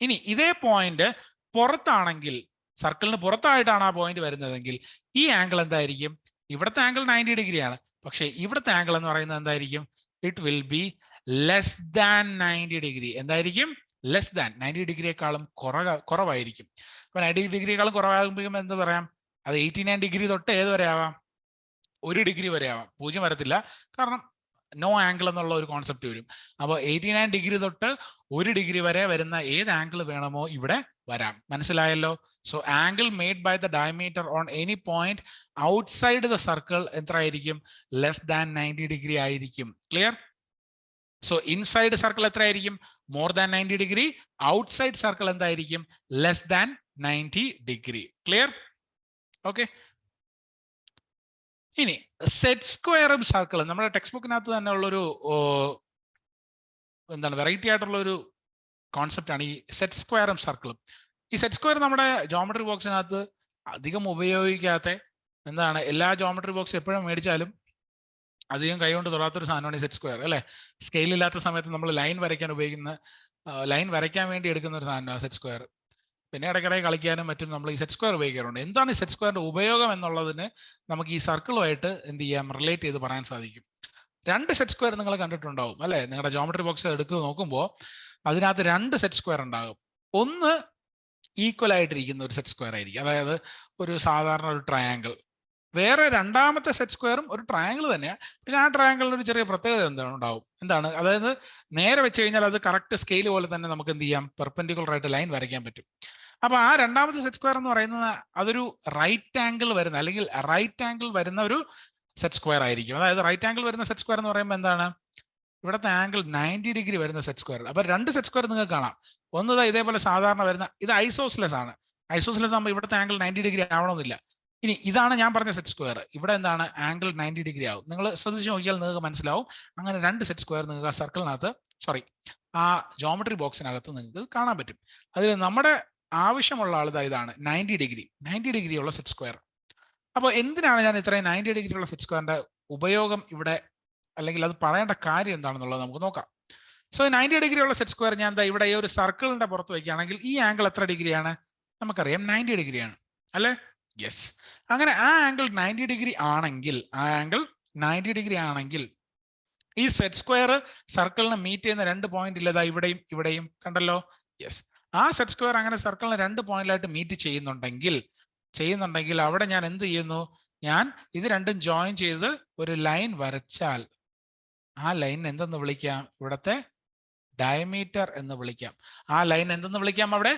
ഇനി ഇതേ പോയിന്റ് പുറത്താണെങ്കിൽ, സർക്കിളിന് പുറത്തായിട്ടാണ് ആ പോയിന്റ് വരുന്നതെങ്കിൽ ഈ ആംഗിൾ എന്തായിരിക്കും? ഇവിടുത്തെ ആംഗിൾ 90 ഡിഗ്രിയാണ്, പക്ഷേ ഇവിടുത്തെ ആംഗിൾ എന്ന് പറയുന്നത് എന്തായിരിക്കും? It will be less than 90 degree. എന്തായിരിക്കും? ലെസ് ദാൻ 90 ഡിഗ്രിയെക്കാളും കുറവായിരിക്കും. അപ്പൊ 90 ഡിഗ്രിയെക്കാളും കുറവാകുമ്പോൾ എന്ത് പറയാം? അത് 89 ഡിഗ്രി തൊട്ട് ഏത് വരെ ആവാം? 1 ഡിഗ്രി വരെ ആവാം. 0 വരത്തില്ല, കാരണം നോ ആംഗിൾ എന്നുള്ള ഒരു കോൺസെപ്റ്റ് വരും. അപ്പോൾ 89 ഡിഗ്രി തൊട്ട് 1 ഡിഗ്രി വരെ വരുന്ന ഏത് ആംഗിൾ വേണമോ ഇവിടെ വരാം. മനസ്സിലായല്ലോ? So angle made by the diameter on any point outside the circle എത്രയായിരിക്കും? ലെസ് ദാൻ 90 ഡിഗ്രി ആയിരിക്കും. ക്ലിയർ? സോ ഇൻസൈഡ് സർക്കിൾ എത്രയായിരിക്കും? More than 90 degree. Outside circle എന്തായിരിക്കും? Less than 90 degree. Clear? Okay, ഇനി സെറ്റ് സ്ക്വയറും സർക്കിളും നമ്മുടെ ടെക്സ്റ്റ് ബുക്കിനകത്ത് തന്നെ ഉള്ളൊരു എന്താണ് വെറൈറ്റി ആയിട്ടുള്ള ഒരു കോൺസെപ്റ്റ് ആണ് ഈ സെറ്റ് സ്ക്വയറും സർക്കിളും. ഈ സെറ്റ് സ്ക്വയർ നമ്മുടെ ജോമെട്രി ബോക്സിനകത്ത് അധികം ഉപയോഗിക്കാത്ത, എന്താണ്, എല്ലാ ജോമെട്രി ബോക്സ് എപ്പോഴും മേടിച്ചാലും അധികം കൈകൊണ്ട് തൊടാത്തൊരു സാധനമാണ് ഈ സെറ്റ് സ്ക്വയർ, അല്ലേ? സ്കെയിൽ ഇല്ലാത്ത സമയത്ത് നമ്മൾ ലൈൻ വരയ്ക്കാൻ ഉപയോഗിക്കുന്ന, ലൈൻ വരയ്ക്കാൻ വേണ്ടി എടുക്കുന്ന ഒരു സാധനമാണ് സെറ്റ് സ്ക്വയർ. പിന്നെ ഇടയ്ക്കിടയിൽ കളിക്കാനും മറ്റും നമ്മൾ ഈ സെറ്റ് സ്ക്വയർ ഉപയോഗിക്കാറുണ്ട്. എന്താണ് ഈ സെറ്റ് സ്ക്വയറിന്റെ ഉപയോഗം എന്നുള്ളതിന് നമുക്ക് ഈ സർക്കിളുമായിട്ട് എന്ത് ചെയ്യാം? റിലേറ്റ് ചെയ്ത് പറയാൻ സാധിക്കും. രണ്ട് സെറ്റ് സ്ക്വയർ നിങ്ങൾ കണ്ടിട്ടുണ്ടാവും അല്ലെ? നിങ്ങളുടെ ജോമെട്രി ബോക്സ് എടുത്ത് നോക്കുമ്പോൾ അതിനകത്ത് രണ്ട് സെറ്റ് സ്ക്വയർ ഉണ്ടാകും. ഒന്ന് ഈക്വൽ ആയിട്ടിരിക്കുന്ന ഒരു സെറ്റ് സ്ക്വയർ ആയിരിക്കും, അതായത് ഒരു സാധാരണ ഒരു ട്രയാങ്കിൾ. വേറെ രണ്ടാമത്തെ സെറ്റ് സ്ക്വയറും ഒരു ട്രയാങ്കിൾ തന്നെയാണ്, പക്ഷെ ആ ട്രയാങ്കിളിന് ഒരു ചെറിയ പ്രത്യേകത ഉണ്ടാവും. എന്താണ്? അതായത് നേരെ വെച്ച് കഴിഞ്ഞാൽ അത് കറക്റ്റ് സ്കെയിൽ പോലെ തന്നെ നമുക്ക് എന്ത് ചെയ്യാം, പെർപെൻഡിക്കുലർ ആയിട്ട് ലൈൻ വരയ്ക്കാൻ പറ്റും. അപ്പൊ ആ രണ്ടാമത്തെ സെറ്റ് സ്ക്വയർ എന്ന് പറയുന്നത് അതൊരു റൈറ്റ് ആംഗിൾ വരുന്ന അല്ലെങ്കിൽ റൈറ്റ് ആംഗിൾ വരുന്ന ഒരു സെറ്റ് സ്ക്വയർ ആയിരിക്കും. അതായത് റൈറ്റ് ആംഗിൾ വരുന്ന സെറ്റ് സ്ക്വയർ എന്ന് പറയുമ്പോൾ എന്താണ്, ഇവിടുത്തെ ആംഗിൾ 90 ഡിഗ്രി വരുന്ന സെറ്റ് സ്ക്വയർ. അപ്പൊ രണ്ട് സെറ്റ് സ്ക്വയർ നിങ്ങൾക്ക് കാണാം. ഒന്ന് ഇതേപോലെ സാധാരണ വരുന്ന, ഇത് ഐസോസ്ലെസ് ആണ്. ഐസോസ്ലെസ് ആകുമ്പോൾ ഇവിടുത്തെ ആംഗിൾ 90 ഡിഗ്രി ആവണമെന്നില്ല. ഇനി ഇതാണ് ഞാൻ പറഞ്ഞ സെറ്റ് സ്ക്വയർ, ഇവിടെ എന്താണ് ആംഗിൾ 90 ഡിഗ്രി ആവും. നിങ്ങൾ ശ്രദ്ധിച്ച് നോക്കിയാൽ നിങ്ങൾക്ക് മനസ്സിലാവും. അങ്ങനെ രണ്ട് സെറ്റ് സ്ക്വയർ നിങ്ങൾക്ക് ആ സർക്കിളിനകത്ത്, ആ ജോമെട്രി ബോക്സിനകത്ത് നിങ്ങൾക്ക് കാണാൻ പറ്റും. അതിൽ നമ്മുടെ ആവശ്യമുള്ള ആൾ ഇതാണ് 90 ഡിഗ്രി ഉള്ള സെറ്റ് സ്ക്വയർ. അപ്പോൾ എന്തിനാണ് ഞാൻ ഇത്രയും 90 ഡിഗ്രി ഉള്ള സെറ്റ് സ്ക്വയറിന്റെ ഉപയോഗം ഇവിടെ, അല്ലെങ്കിൽ അത് പറയേണ്ട കാര്യം എന്താണെന്നുള്ളത് നമുക്ക് നോക്കാം. സോ 90 ഡിഗ്രി ഉള്ള സെറ്റ് സ്ക്വയർ ഞാൻ ഇവിടെ ഈ ഒരു സർക്കിളിന്റെ പുറത്ത് വയ്ക്കുകയാണെങ്കിൽ ഈ ആംഗിൾ എത്ര ഡിഗ്രിയാണ്? നമുക്കറിയാം 90 ഡിഗ്രിയാണ് അല്ലേ? യെസ്. അങ്ങനെ ആ ആംഗിൾ 90 ഡിഗ്രി ആണെങ്കിൽ ഈ സെറ്റ് സ്ക്വയർ സർക്കിളിനെ മീറ്റ് ചെയ്യുന്ന രണ്ട് പോയിന്റ് ഇല്ലതാ ഇവിടെയും കണ്ടല്ലോ. യെസ്. ആ സെറ്റ് സ്ക്വയർ അങ്ങനെ സർക്കിളിനെ രണ്ട് പോയിന്റിലായിട്ട് മീറ്റ് ചെയ്യുന്നുണ്ടെങ്കിൽ അവിടെ ഞാൻ എന്ത് ചെയ്യുന്നു, ഞാൻ ഇത് രണ്ടും ജോയിൻ ചെയ്ത് ഒരു ലൈൻ വരച്ചാൽ ആ ലൈൻ എന്തെന്ന് വിളിക്കാം? ഇവിടത്തെ ഡയമീറ്റർ എന്ന് വിളിക്കാം. ആ ലൈൻ എന്തെന്ന് വിളിക്കാം? അവിടെ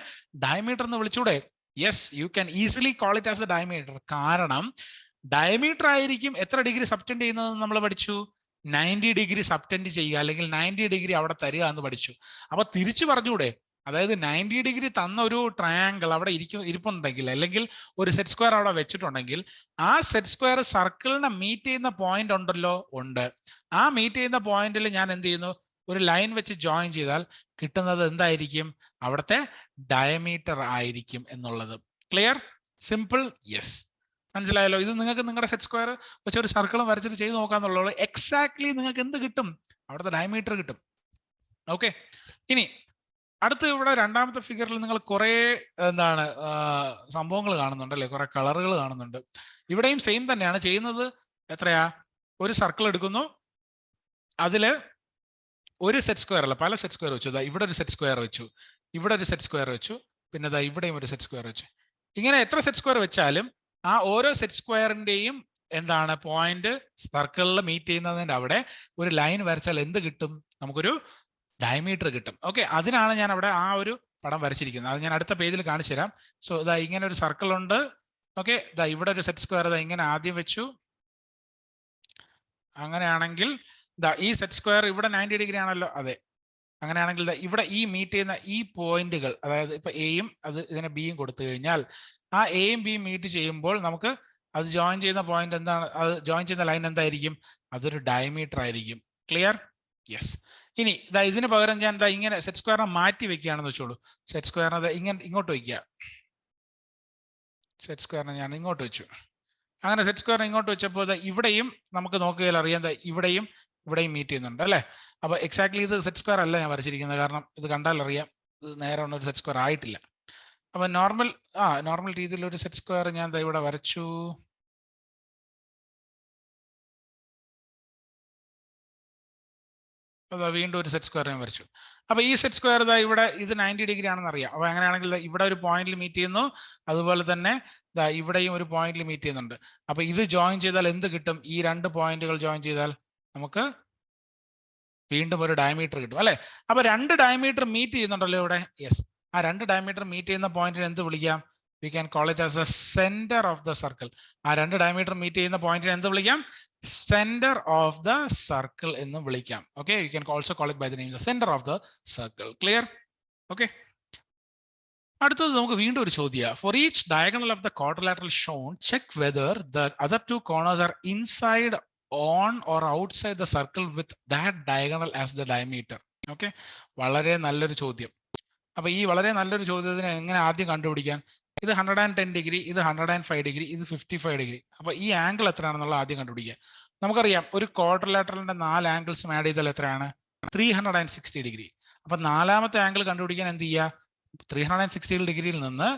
ഡയമീറ്റർ എന്ന് വിളിച്ചൂടെ? Yes, you can easily call it as a diameter. കാരണം ഡയമീറ്റർ ആയിരിക്കും എത്ര ഡിഗ്രി സബ്റ്റെൻഡ് ചെയ്യുന്നത് നമ്മൾ പഠിച്ചു? 90 ഡിഗ്രി സബ്റ്റെൻഡ് ചെയ്യുക, അല്ലെങ്കിൽ 90 ഡിഗ്രി അവിടെ തരിക എന്ന് പഠിച്ചു. അപ്പൊ തിരിച്ചു പറഞ്ഞൂടെ? അതായത് 90 ഡിഗ്രി തന്ന ഒരു ട്രയാങ്കിൾ അവിടെ ഇരിപ്പുണ്ടെങ്കിൽ, അല്ലെങ്കിൽ ഒരു സെറ്റ് സ്ക്വയർ അവിടെ വെച്ചിട്ടുണ്ടെങ്കിൽ, ആ സെറ്റ് സ്ക്വയർ സർക്കിളിനെ മീറ്റ് ചെയ്യുന്ന പോയിന്റ് ഉണ്ടല്ലോ, ഉണ്ട്. ആ മീറ്റ് ചെയ്യുന്ന പോയിന്റിൽ ഞാൻ എന്ത് ചെയ്യുന്നു, ഒരു ലൈൻ വെച്ച് ജോയിൻ ചെയ്താൽ കിട്ടുന്നത് എന്തായിരിക്കും? അവിടുത്തെ ഡയമീറ്റർ ആയിരിക്കും എന്നുള്ളത്. ക്ലിയർ? സിമ്പിൾ? യെസ്. മനസ്സിലായല്ലോ? ഇത് നിങ്ങൾക്ക് നിങ്ങളുടെ സെറ്റ് സ്ക്വയർ വെച്ച് ഒരു സർക്കിളും വരച്ചിട്ട് ചെയ്ത് നോക്കാന്നുള്ളൂ. എക്സാക്ട്ലി നിങ്ങൾക്ക് എന്ത് കിട്ടും? അവിടുത്തെ ഡയമീറ്റർ കിട്ടും. ഓക്കെ. ഇനി അടുത്ത് ഇവിടെ രണ്ടാമത്തെ ഫിഗറിൽ നിങ്ങൾ കുറെ സംഭവങ്ങൾ കാണുന്നുണ്ട് അല്ലെ? കുറെ കളറുകൾ കാണുന്നുണ്ട്. ഇവിടെയും സെയിം തന്നെയാണ് ചെയ്യുന്നത്. എത്രയാ? ഒരു സർക്കിൾ എടുക്കുന്നു, അതില് ഒരു സെറ്റ് സ്ക്വയർ അല്ല, പല സെറ്റ് സ്ക്വയർ വെച്ചു. ഇവിടെ ഒരു സെറ്റ് സ്ക്വയർ വെച്ചു, ഇവിടെ ഒരു സെറ്റ് സ്ക്വയർ വെച്ചു, പിന്നെ ഇവിടെയും ഒരു സെറ്റ് സ്ക്വയർ വെച്ചു. ഇങ്ങനെ എത്ര സെറ്റ് സ്ക്വയർ വെച്ചാലും ആ ഓരോ സെറ്റ് സ്ക്വയറിന്റെയും പോയിന്റ് സർക്കിളിൽ മീറ്റ് ചെയ്യുന്നതിന്റെ അവിടെ ഒരു ലൈൻ വരച്ചാൽ എന്ത് കിട്ടും? നമുക്കൊരു ഡയമീറ്റർ കിട്ടും. ഓക്കെ. അതിനാണ് ഞാൻ അവിടെ ആ ഒരു പടം വരച്ചിരിക്കുന്നത്. അത് ഞാൻ അടുത്ത പേജിൽ കാണിച്ചു തരാം. സോ ഇങ്ങനെ ഒരു സർക്കിൾ ഉണ്ട്. ഓക്കെ. ഇവിടെ ഒരു സെറ്റ് സ്ക്വയർ ഇങ്ങനെ ആദ്യം വെച്ചു. അങ്ങനെയാണെങ്കിൽ ഈ സെറ്റ് സ്ക്വയർ ഇവിടെ 90 ഡിഗ്രി ആണല്ലോ. അതെ. അങ്ങനെയാണെങ്കിൽ ഇവിടെ ഈ മീറ്റ് ചെയ്യുന്ന ഈ പോയിന്റുകൾ, അതായത് ഇപ്പൊ എയും ഇതിനെ ബിയും കൊടുത്തു കഴിഞ്ഞാൽ ആ എയും ബിയും മീറ്റ് ചെയ്യുമ്പോൾ നമുക്ക് അത് ജോയിൻ ചെയ്യുന്ന പോയിന്റ് എന്താണ്? അത് ജോയിൻ ചെയ്യുന്ന ലൈൻ എന്തായിരിക്കും? അതൊരു ഡയമീറ്റർ ആയിരിക്കും. ക്ലിയർ? യെസ്. ഇനി ഇതിന് പകരം ഞാൻ ഇങ്ങനെ സെറ്റ് സ്ക്വയറിനെ മാറ്റി വെക്കുകയാണെന്ന് വെച്ചോളൂ. സെറ്റ് സ്ക്വയറിനെ ഇങ്ങോട്ട് വെക്കുക. സെറ്റ് സ്ക്വയറിനെ ഞാൻ ഇങ്ങോട്ട് വെച്ചു. അങ്ങനെ സെറ്റ് സ്ക്വയറിനെ ഇങ്ങോട്ട് വെച്ചപ്പോൾ ഇവിടെയും നമുക്ക് നോക്കുകയാൽ അറിയാം, ഇവിടെയും മീറ്റ് ചെയ്യുന്നുണ്ട് അല്ലേ? അപ്പൊ എക്സാക്ട്ലി ഇത് സെറ്റ് സ്ക്വയർ അല്ല ഞാൻ വരച്ചിരിക്കുന്നത്, കാരണം ഇത് കണ്ടാൽ അറിയാം ഇത് നേരെ ഒന്നും ഒരു സെറ്റ് സ്ക്വയർ ആയിട്ടില്ല. അപ്പൊ നോർമൽ രീതിയിൽ ഒരു സെറ്റ് സ്ക്വയർ ഞാൻ ഇവിടെ വരച്ചു. വീണ്ടും ഒരു സെറ്റ് സ്ക്വയർ ഞാൻ വരച്ചു. അപ്പൊ ഈ സെറ്റ് സ്ക്വയർ ഇവിടെ ഇത് 90 ഡിഗ്രി ആണെന്ന് അറിയാം. അപ്പൊ അങ്ങനെയാണെങ്കിൽ ഇവിടെ ഒരു പോയിന്റിൽ മീറ്റ് ചെയ്യുന്നു, അതുപോലെ തന്നെ ഇവിടെയും ഒരു പോയിന്റിൽ മീറ്റ് ചെയ്യുന്നുണ്ട്. അപ്പൊ ഇത് ജോയിൻ ചെയ്താൽ എന്ത് കിട്ടും? ഈ രണ്ട് പോയിന്റുകൾ ജോയിൻ ചെയ്താൽ നമുക്ക് വീണ്ടും ഒരു ഡയമീറ്റർ കിട്ടും അല്ലെ? അപ്പൊ രണ്ട് ഡയമീറ്റർ മീറ്റ് ചെയ്യുന്നുണ്ടല്ലോ ഇവിടെ. യെസ്. ആ രണ്ട് ഡയമീറ്റർ മീറ്റ് ചെയ്യുന്ന പോയിന്റിന് എന്ത് വിളിക്കാം? We can call it as A centre of the circle. ആ രണ്ട് ഡയമീറ്റർ മീറ്റ് ചെയ്യുന്ന പോയിന്റിന് എന്ത് വിളിക്കാം? സെന്റർ ഓഫ് ദ സർക്കിൾ എന്ന് വിളിക്കാം. Okay. You can also call it by the name the centre of the circle. Clear? Okay. അടുത്തത് നമുക്ക് വീണ്ടും ഒരു ചോദ്യം. For each diagonal of the quadrilateral shown check whether the other two corners are inside, on or outside the circle with that diagonal as the diameter. Okay. വളരെ നല്ലൊരു ചോദ്യം. അപ്പൊ ഈ വളരെ നല്ലൊരു ചോദ്യത്തിന് എങ്ങനെ ആദ്യം കണ്ടുപിടിക്കാൻ? ഇത് 110 ഡിഗ്രി, ഇത് 105 ഡിഗ്രി, ഇത് 55 ഡിഗ്രി. അപ്പൊ ഈ ആംഗിൾ എത്രയാണെന്നുള്ള ആദ്യം കണ്ടുപിടിക്കുക. നമുക്കറിയാം ഒരു ക്വാഡ്രിലാറ്ററലിന്റെ 4 ആംഗിൾസും ആഡ് ചെയ്താൽ എത്രയാണ്? 360 ഡിഗ്രി. അപ്പൊ നാലാമത്തെ ആംഗിൾ കണ്ടുപിടിക്കാൻ എന്ത് ചെയ്യുക? 360 ഡിഗ്രിയിൽ നിന്ന്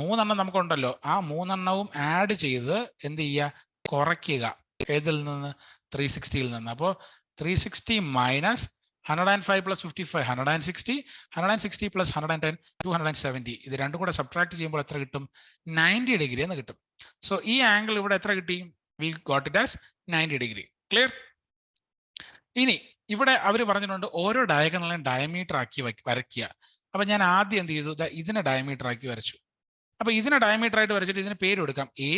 3 എണ്ണം നമുക്കുണ്ടല്ലോ, ആ 3 എണ്ണവും ആഡ് ചെയ്ത് എന്ത് ചെയ്യുക? കുറയ്ക്കുക. ഏതിൽ നിന്ന്? 360യിൽ നിന്ന്. അപ്പോൾ 360 minus 105 plus 55, 160, 160 plus 110, 270. ഇത് രണ്ടും കൂടെ സബ്ട്രാക്ട് ചെയ്യുമ്പോൾ എത്ര കിട്ടും? 90 ഡിഗ്രി എന്ന് കിട്ടും. സോ ഈ ആംഗിൾ ഇവിടെ എത്ര കിട്ടി? We got it as 90 degree. Clear? ഇനി ഇവിടെ അവർ പറഞ്ഞിട്ടുണ്ട് ഓരോ ഡയഗണലിനും ഡയമീറ്റർ ആക്കി വരയ്ക്കുക. അപ്പൊ ഞാൻ ആദ്യം എന്ത് ചെയ്തു? ഇതിനെ ഡയമീറ്റർ ആക്കി വരച്ചു. അപ്പൊ ഇതിനെ ഡയമീറ്റർ ആയിട്ട് വരച്ചിട്ട് ഇതിന് പേര് കൊടുക്കാം എ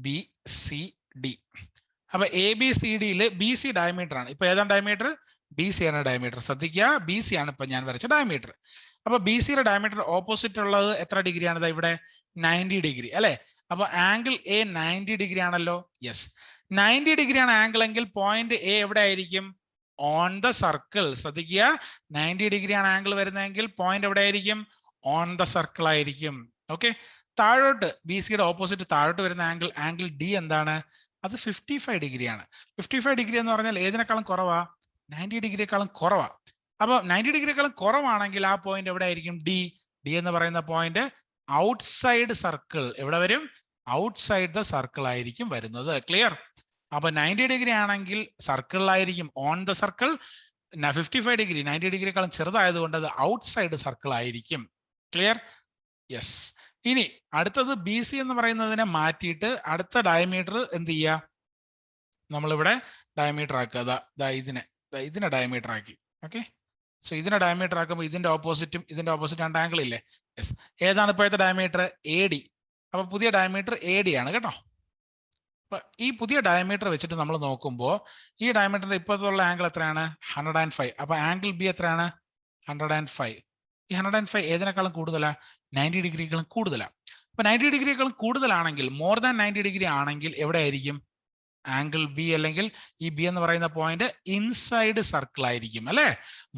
ബി സി ഡി. അപ്പൊ എ ബി സി ഡിയിൽ ബി സി ഡയമീറ്റർ ആണ്. ഇപ്പൊ ഏതാണ് ഡയമീറ്റർ? ബി സി ആണ് ഡയമീറ്റർ. ശ്രദ്ധിക്കുക, ബി സി ആണ് ഇപ്പൊ ഞാൻ വരച്ച ഡയമീറ്റർ. അപ്പൊ ബി സിയുടെ ഡയമീറ്റർ ഓപ്പോസിറ്റ് ഉള്ളത് എത്ര ഡിഗ്രിയാണ്? ഇവിടെ 90 ഡിഗ്രി അല്ലെ? അപ്പൊ ആംഗിൾ എ 90 ഡിഗ്രി ആണല്ലോ. യെസ്, 90 ഡിഗ്രി ആണ് ആംഗിൾ എങ്കിൽ പോയിന്റ് എ എവിടെ ആയിരിക്കും? On the circle. ശ്രദ്ധിക്കുക, 90 ഡിഗ്രി ആണ് ആംഗിൾ വരുന്നതെങ്കിൽ പോയിന്റ് എവിടെ ആയിരിക്കും? ഓൺ ദ സർക്കിൾ ആയിരിക്കും. ഓക്കെ, താഴോട്ട് ബി സിയുടെ ഓപ്പോസിറ്റ് താഴോട്ട് വരുന്ന ആംഗിൾ ഡി എന്താണ്? അത് 55 ഡിഗ്രിയാണ്. 55 ഡിഗ്രി എന്ന് പറഞ്ഞാൽ ഏതിനേക്കാളും കുറവാ? 90 ഡിഗ്രിയേക്കാളും കുറവാ. അപ്പൊ 90 ഡിഗ്രിയേക്കാളും കുറവാണെങ്കിൽ ആ പോയിന്റ് എവിടെ ആയിരിക്കും? ഡി. ഡി എന്ന് പറയുന്ന പോയിന്റ് ഔട്ട്സൈഡ് സർക്കിൾ. എവിടെ വരും? ഔട്ട്സൈഡ് ദ സർക്കിൾ ആയിരിക്കും വരുന്നത്. ക്ലിയർ? അപ്പൊ 90 ഡിഗ്രി ആണെങ്കിൽ സർക്കിളിലായിരിക്കും, ഓൺ ദ സർക്കിൾ. 55 ഡിഗ്രി 90 ഡിഗ്രിയേക്കാളും ചെറുതായതുകൊണ്ട് അത് ഔട്ട്സൈഡ് സർക്കിൾ ആയിരിക്കും. ക്ലിയർ? യെസ്. ഇനി അടുത്തത് ബി സി എന്ന് പറയുന്നതിനെ മാറ്റിയിട്ട് അടുത്ത ഡയമീറ്റർ എന്ത് ചെയ്യുക? നമ്മളിവിടെ ഡയമീറ്റർ ആക്കുക. ഇതിനെ ഡയമീറ്റർ ആക്കി. ഓക്കെ, സോ ഇതിനെ ഡയമീറ്റർ ആക്കുമ്പോൾ ഇതിന്റെ ഓപ്പോസിറ്റും ഇതിന്റെ ഓപ്പോസിറ്റ് രണ്ട് ആംഗിൾ ഇല്ലേ? യെസ്. ഏതാണ് ഇപ്പോഴത്തെ ഡയമീറ്റർ? A D. അപ്പൊ പുതിയ ഡയമീറ്റർ എ ഡി ആണ് കേട്ടോ. അപ്പൊ ഈ പുതിയ ഡയമീറ്റർ വെച്ചിട്ട് നമ്മൾ നോക്കുമ്പോൾ ഈ ഡയമീറ്ററിന്റെ ഇപ്പോഴത്തുള്ള ആംഗിൾ എത്രയാണ്? 105. അപ്പൊ ആംഗിൾ ബി എത്രയാണ്? 105. ഈ 105 ഏതിനേക്കാളും കൂടുതലാ? 90 ഡിഗ്രിയേക്കാളും കൂടുതലാ. അപ്പൊ 90 ഡിഗ്രിയേക്കാളും കൂടുതലാണെങ്കിൽ, മോർ ദാൻ 90 ഡിഗ്രി ആണെങ്കിൽ എവിടെ ആയിരിക്കും? ആംഗിൾ ബി അല്ലെങ്കിൽ ഈ ബി എന്ന് പറയുന്ന പോയിന്റ് ഇൻസൈഡ് സർക്കിൾ ആയിരിക്കും അല്ലെ?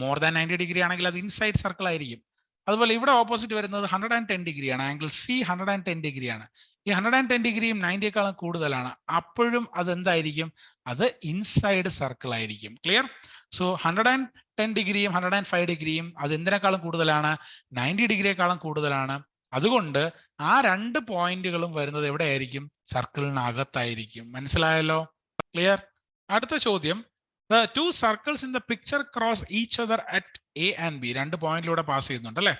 മോർ ദാൻ 90 ഡിഗ്രി ആണെങ്കിൽ അത് ഇൻസൈഡ് സർക്കിൾ ആയിരിക്കും. അതുപോലെ ഇവിടെ ഓപ്പോസിറ്റ് വരുന്നത് 110 ഡിഗ്രിയാണ്. ആംഗിൾ സി 110 ഡിഗ്രിയാണ്. ഈ 110 ഡിഗ്രിയും 90യേക്കാളും കൂടുതലാണ്. അപ്പോഴും അത് എന്തായിരിക്കും? അത് ഇൻസൈഡ് സർക്കിൾ ആയിരിക്കും. ക്ലിയർ? സോ 110 ഡിഗ്രിയും 105 ഡിഗ്രിയും അത് എന്തിനേക്കാളും കൂടുതലാണ്? 90 ഡിഗ്രിയേക്കാളും കൂടുതലാണ്. അതുകൊണ്ട് ആ രണ്ട് പോയിന്റുകളും വരുന്നത് എവിടെയായിരിക്കും? സർക്കിളിനകത്തായിരിക്കും. മനസ്സിലായല്ലോ? ക്ലിയർ? അടുത്ത ചോദ്യം, the two circles in the picture cross each other at A and B. രണ്ട് പോയിന്റിലൂടെ പാസ് ചെയ്യുന്നുണ്ട് അല്ലെ?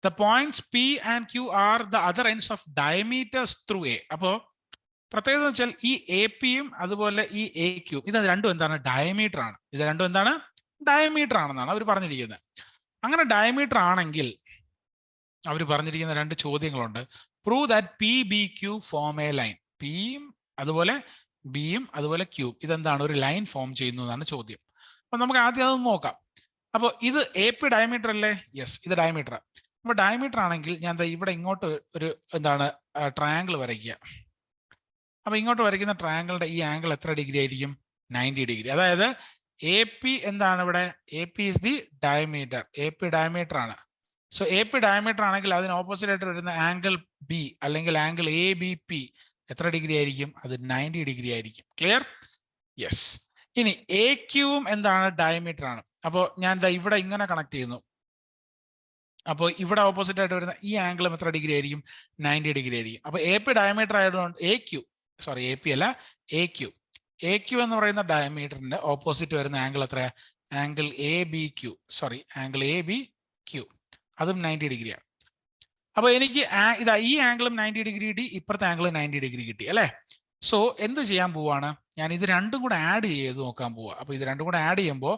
The points P and Q are the other ends of diameters through A. അപ്പോ പ്രത്യേകത വെച്ചാൽ ഈ എ പിയും അതുപോലെ ഈ എ ക്യൂ ഇത് രണ്ടും എന്താണ്? ഡയമീറ്റർ ആണ്. ഇത് രണ്ടും എന്താണ്? ഡയമീറ്റർ ആണെന്നാണ് അവർ പറഞ്ഞിരിക്കുന്നത്. അങ്ങനെ ഡയമീറ്റർ ആണെങ്കിൽ അവർ പറഞ്ഞിരിക്കുന്ന രണ്ട് ചോദ്യങ്ങളുണ്ട്. Prove that P B Q form a line. പിയും അതുപോലെ ബിയും അതുപോലെ ക്യൂ ഇതെന്താണ്? ഒരു ലൈൻ ഫോം ചെയ്യുന്നു എന്നാണ് ചോദ്യം. അപ്പൊ നമുക്ക് ആദ്യം അതൊന്ന് നോക്കാം. അപ്പോൾ ഇത് എ പി ഡയമീറ്റർ അല്ലേ? യെസ്, ഇത് ഡയമീറ്റർ. അപ്പൊ ഡയമീറ്റർ ആണെങ്കിൽ ഞാൻ ഇവിടെ ഇങ്ങോട്ട് ഒരു എന്താണ് ട്രയാങ്കിൾ വരയ്ക്കുക. അപ്പൊ ഇങ്ങോട്ട് വരയ്ക്കുന്ന ട്രയാങ്കിളിന്റെ ഈ ആംഗിൾ എത്ര ഡിഗ്രി ആയിരിക്കും? 90 ഡിഗ്രി. അതായത് എ പി എന്താണ് ഇവിടെ? A P is the diameter. A P diameter ആണ്. സോ എ പി ഡയമീറ്റർ ആണെങ്കിൽ അതിന് ഓപ്പോസിറ്റ് ആയിട്ട് വരുന്ന ആംഗിൾ ബി അല്ലെങ്കിൽ ആംഗിൾ എ ബി പി എത്ര ഡിഗ്രി ആയിരിക്കും? അത് 90 ഡിഗ്രി ആയിരിക്കും. ക്ലിയർ? യെസ്. ഇനി എ ക്യൂവും എന്താണ്? ഡയമീറ്റർ ആണ്. അപ്പോൾ ഞാൻ ഇവിടെ ഇങ്ങനെ കണക്ട് ചെയ്യുന്നു. അപ്പോൾ ഇവിടെ ഓപ്പോസിറ്റ് ആയിട്ട് വരുന്ന ഈ ആംഗിളും എത്ര ഡിഗ്രി ആയിരിക്കും? 90 ഡിഗ്രി ആയിരിക്കും. അപ്പോൾ എ പി ഡയമീറ്റർ ആയതുകൊണ്ട് എ പി അല്ല എ ക്യൂ എന്ന് പറയുന്ന ഡയമീറ്ററിന്റെ ഓപ്പോസിറ്റ് വരുന്ന ആംഗിൾ എത്രയാ? ആംഗിൾ എ ബി ക്യൂ അതും 90 ഡിഗ്രിയാണ്. അപ്പൊ എനിക്ക് ഈ ആംഗിളും 90 ഡിഗ്രി കിട്ടി, ഇപ്പുറത്തെ ആംഗിളും 90 ഡിഗ്രി കിട്ടി അല്ലെ? സോ എന്ത് ചെയ്യാൻ പോവാണ്? ഞാൻ ഇത് രണ്ടും കൂടെ ആഡ് ചെയ്ത് നോക്കാൻ പോവാ. അപ്പൊ ഇത് രണ്ടും കൂടെ ആഡ് ചെയ്യുമ്പോൾ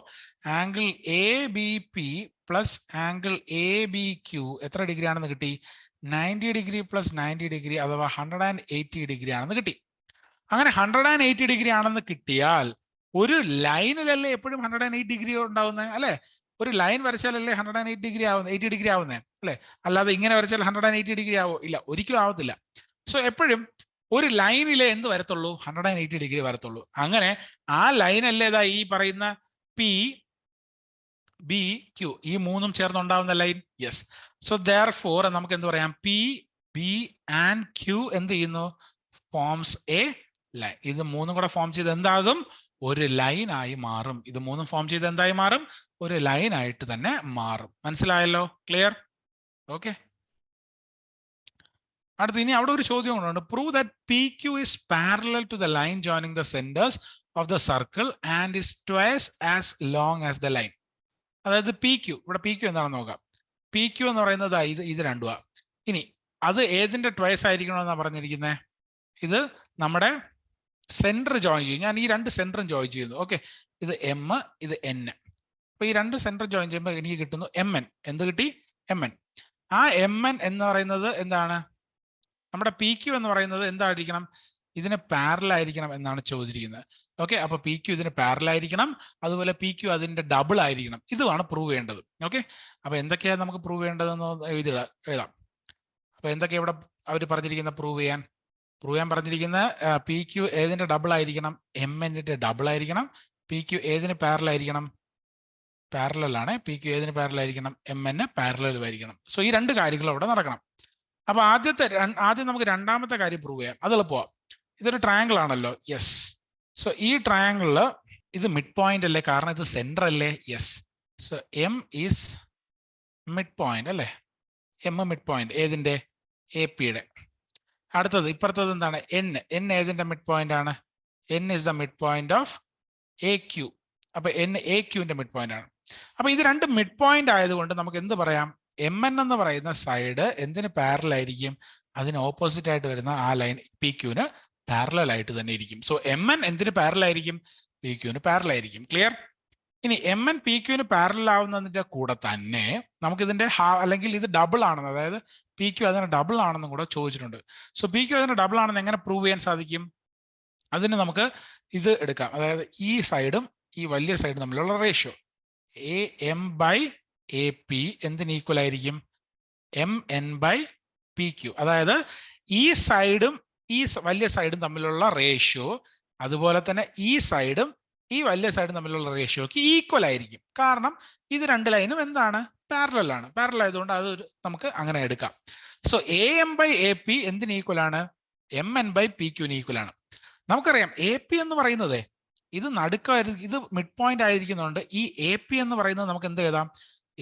angle A B P plus angle A B Q എത്ര ഡിഗ്രി ആണെന്ന് കിട്ടി? 90 ഡിഗ്രി പ്ലസ് 90 ഡിഗ്രി അഥവാ 180 ഡിഗ്രി ആണെന്ന് കിട്ടി. അങ്ങനെ 180 ഡിഗ്രി ആണെന്ന് കിട്ടിയാൽ ഒരു ലൈനിലല്ലേ എപ്പോഴും 180 ഡിഗ്രി ഉണ്ടാവുന്നത് അല്ലെ? ഒരു ലൈൻ വരച്ചാലല്ലേ 180 ഡിഗ്രി ആവുന്നത്, 80 ഡിഗ്രി ആവുന്നത് അല്ലെ? അല്ലാതെ ഇങ്ങനെ വരച്ചാൽ 180 ഡിഗ്രി ആവോ? ഇല്ല, ഒരിക്കലും ആവത്തില്ല. സോ എപ്പോഴും ഒരു ലൈനിലെ എന്ത് വരത്തുള്ളൂ? 180 ഡിഗ്രി വരത്തുള്ളൂ. അങ്ങനെ ആ ലൈൻ അല്ലേ ഈ പറയുന്ന പി ബി ക്യൂ ഈ മൂന്നും ചേർന്നുണ്ടാവുന്ന ലൈൻ? യെസ്. സോ therefore നമുക്ക് എന്ത് പറയാം? പി ബി ആൻഡ് ക്യൂ എന്ത് ചെയ്യുന്നു? Forms A line. ഇത് മൂന്നും കൂടെ ഫോം ചെയ്ത് എന്താകും? ഒരു ലൈൻ ആയി മാറും. ഇത് മൂന്നും ഫോം ചെയ്ത് എന്തായി മാറും? ഒരു ലൈൻ ആയിട്ട് തന്നെ മാറും. മനസ്സിലായല്ലോ? ക്ലിയർ? ഓക്കെ. അടുത്ത് ഇനി അവിടെ ഒരു ചോദ്യം കൊണ്ടുണ്ട്. Prove that P Q is parallel to the line joining the centres of the circle and is twice as long as the line. അതായത് പി ക്യു, ഇവിടെ പി ക്യു എന്താണെന്ന് നോക്കാം. പി ക്യു എന്ന് പറയുന്നത് ഇത് രണ്ടുമാ. ഇനി അത് ഏതിന്റെ ട്വൈസ് ആയിരിക്കണമെന്നാണ് പറഞ്ഞിരിക്കുന്നത്? ഇത് നമ്മുടെ സെന്റർ ജോയിൻ ചെയ്യും. ഞാൻ ഈ രണ്ട് സെന്ററും ജോയിൻ ചെയ്യുന്നു. ഓക്കെ, ഇത് എം, ഇത് എൻ. അപ്പൊ ഈ രണ്ട് സെന്റർ ജോയിൻ ചെയ്യുമ്പോൾ എനിക്ക് കിട്ടുന്നു എം എൻ. എന്ത് കിട്ടി? M N. ആ എം എൻ എന്ന് പറയുന്നത് എന്താണ്? നമ്മുടെ പി ക്യു എന്ന് പറയുന്നത് എന്തായിരിക്കണം? ഇതിന് പാരലൽ ആയിരിക്കണം എന്നാണ് ചോദിച്ചിരിക്കുന്നത്. ഓക്കെ, അപ്പൊ പി ക്യു ഇതിന് പാരലൽ ആയിരിക്കണം, അതുപോലെ പി ക്യു അതിന്റെ ഡബിൾ ആയിരിക്കണം. ഇതുമാണ് പ്രൂവ് ചെയ്യേണ്ടത്. ഓക്കെ, അപ്പൊ എന്തൊക്കെയാണ് നമുക്ക് പ്രൂവ് ചെയ്യേണ്ടതെന്ന് എഴുതാം. അപ്പൊ എന്തൊക്കെയാ ഇവിടെ അവർ പറഞ്ഞിരിക്കുന്ന പ്രൂവ് ചെയ്യാൻ പറഞ്ഞിരിക്കുന്ന പി ക്യു ഏതിന്റെ ഡബിൾ ആയിരിക്കണം? എം എന്നിന്റെ ഡബിൾ ആയിരിക്കണം. പി ക്യു ഏതിന് പാരലൽ ആയിരിക്കണം? പാരലൽ ആണ്. പി ക്യു ഏതിന് പാരലൽ ആയിരിക്കണം? എം എൻ പാരലൽ ആയിരിക്കണം. സോ ഈ രണ്ട് കാര്യങ്ങൾ അവിടെ നടക്കണം. അപ്പൊ ആദ്യം നമുക്ക് രണ്ടാമത്തെ കാര്യം പ്രൂവ് ചെയ്യാം. അത് എളുപ്പമാണ്. ഇതൊരു ട്രയാങ്കിൾ ആണല്ലോ. യെസ്. സോ ഈ ട്രയാങ്കിളില് ഇത് മിഡ് പോയിന്റ് അല്ലേ? കാരണം ഇത് സെന്റർ അല്ലേ? Yes. So M is mid point അല്ലേ? എം മിഡ് പോയിന്റ് ഏതിന്റെ? എ പിയുടെ. അടുത്തത് ഇപ്പുറത്തത് എന്താണ്? എൻ ഏതിന്റെ മിഡ് പോയിന്റ് ആണ്? N is the mid point of A Q. അപ്പൊ എൻ എ ക്യുവിന്റെ മിഡ് പോയിന്റ് ആണ്. അപ്പൊ ഇത് രണ്ട് മിഡ് പോയിന്റ് ആയതുകൊണ്ട് നമുക്ക് എന്ത് പറയാം? എം എൻ എന്ന് പറയുന്ന സൈഡ് എന്തിന് പാരലൽ ആയിരിക്കും? അതിന് ഓപ്പോസിറ്റ് ആയിട്ട് വരുന്ന ആ ലൈൻ പി ക്യുവിന് പാരലൽ ആയിട്ട് തന്നെ ഇരിക്കും. സോ എം എൻ എന്തിന് പാരലൽ ആയിരിക്കും? പി ക്യുവിന് പാരലൽ ആയിരിക്കും. ക്ലിയർ? ഇനി എം എൻ പി ക്യുവിന് പാരലൽ ആവുന്നതിന്റെ കൂടെ തന്നെ നമുക്ക് ഇതിന്റെ അല്ലെങ്കിൽ ഇത് ഡബിൾ ആണെന്ന്, അതായത് പി ക്യു അതിന് ഡബിൾ ആണെന്നും കൂടെ ചോദിച്ചിട്ടുണ്ട്. സോ പി ക്യു അതിന് ഡബിൾ ആണെന്ന് എങ്ങനെ പ്രൂവ് ചെയ്യാൻ സാധിക്കും? അതിന് നമുക്ക് ഇത് എടുക്കാം. അതായത് ഈ സൈഡും ഈ വലിയ സൈഡും തമ്മിലുള്ള ratio A M by A P എന്തിന് ഈക്വൽ ആയിരിക്കും? M N by P Q. അതായത് ഈ സൈഡും ഈ വലിയ സൈഡും തമ്മിലുള്ള റേഷ്യോ, അതുപോലെ തന്നെ ഈ സൈഡും ഈ വലിയ സൈഡും തമ്മിലുള്ള റേഷ്യോക്ക് ഈക്വൽ ആയിരിക്കും. കാരണം ഇത് രണ്ട് ലൈനും എന്താണ്? പാരലൽ ആണ്. പാരലൽ ആയതുകൊണ്ട് അത് നമുക്ക് അങ്ങനെ എടുക്കാം. So A M by A P എന്തിന് ഈക്വൽ ആണ്? എം എൻ ബൈ പി ക്യുവിന് ഈക്വൽ ആണ്. നമുക്കറിയാം എ പി എന്ന് പറയുന്നത് ഇത് നടുക്കായിരിക്കും, ഇത് മിഡ് പോയിന്റ് ആയിരിക്കുന്നുണ്ട്. ഈ എ പി എന്ന് പറയുന്നത് നമുക്ക് എന്ത് എഴുതാം?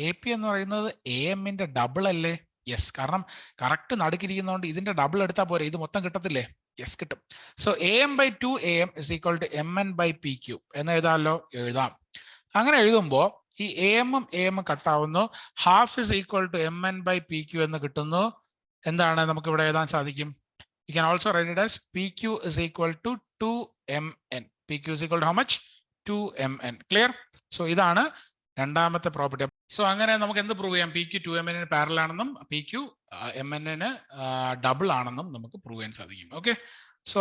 എ പി എന്ന് പറയുന്നത് എ എമ്മിന്റെ ഡബിൾ അല്ലേ? യെസ്. കാരണം കറക്റ്റ് നടുക്കിരിക്കുന്നതുകൊണ്ട് ഇതിന്റെ ഡബിൾ എടുത്താൽ പോരെ, ഇത് മൊത്തം കിട്ടത്തില്ലേ? യെസ്, കിട്ടും. So A M by 2 A M is equal to M N by P Q എന്ന് എഴുതാമല്ലോ? എഴുതാം. അങ്ങനെ എഴുതുമ്പോൾ ഈ എ എമ്മും എ എമ്മും കട്ടാവുന്നു. Half is equal to M N by P Q എന്ന് കിട്ടുന്നു. എന്താണ് നമുക്ക് ഇവിടെ എഴുതാൻ സാധിക്കും? You can also write it as P Q is equal to 2mn. P Q is equal to how much? 2mn. Clear? So ഇതാണ് രണ്ടാമത്തെ property. So അങ്ങനെ നമുക്ക് എന്ത് പ്രൂവ് ചെയ്യാം? പി ക്യു 2mn പാരലൽ ആണെന്നും P Q M N double ആണെന്നും നമുക്ക് prove ചെയ്യാൻ സാധിക്കും. ഓക്കെ, സോ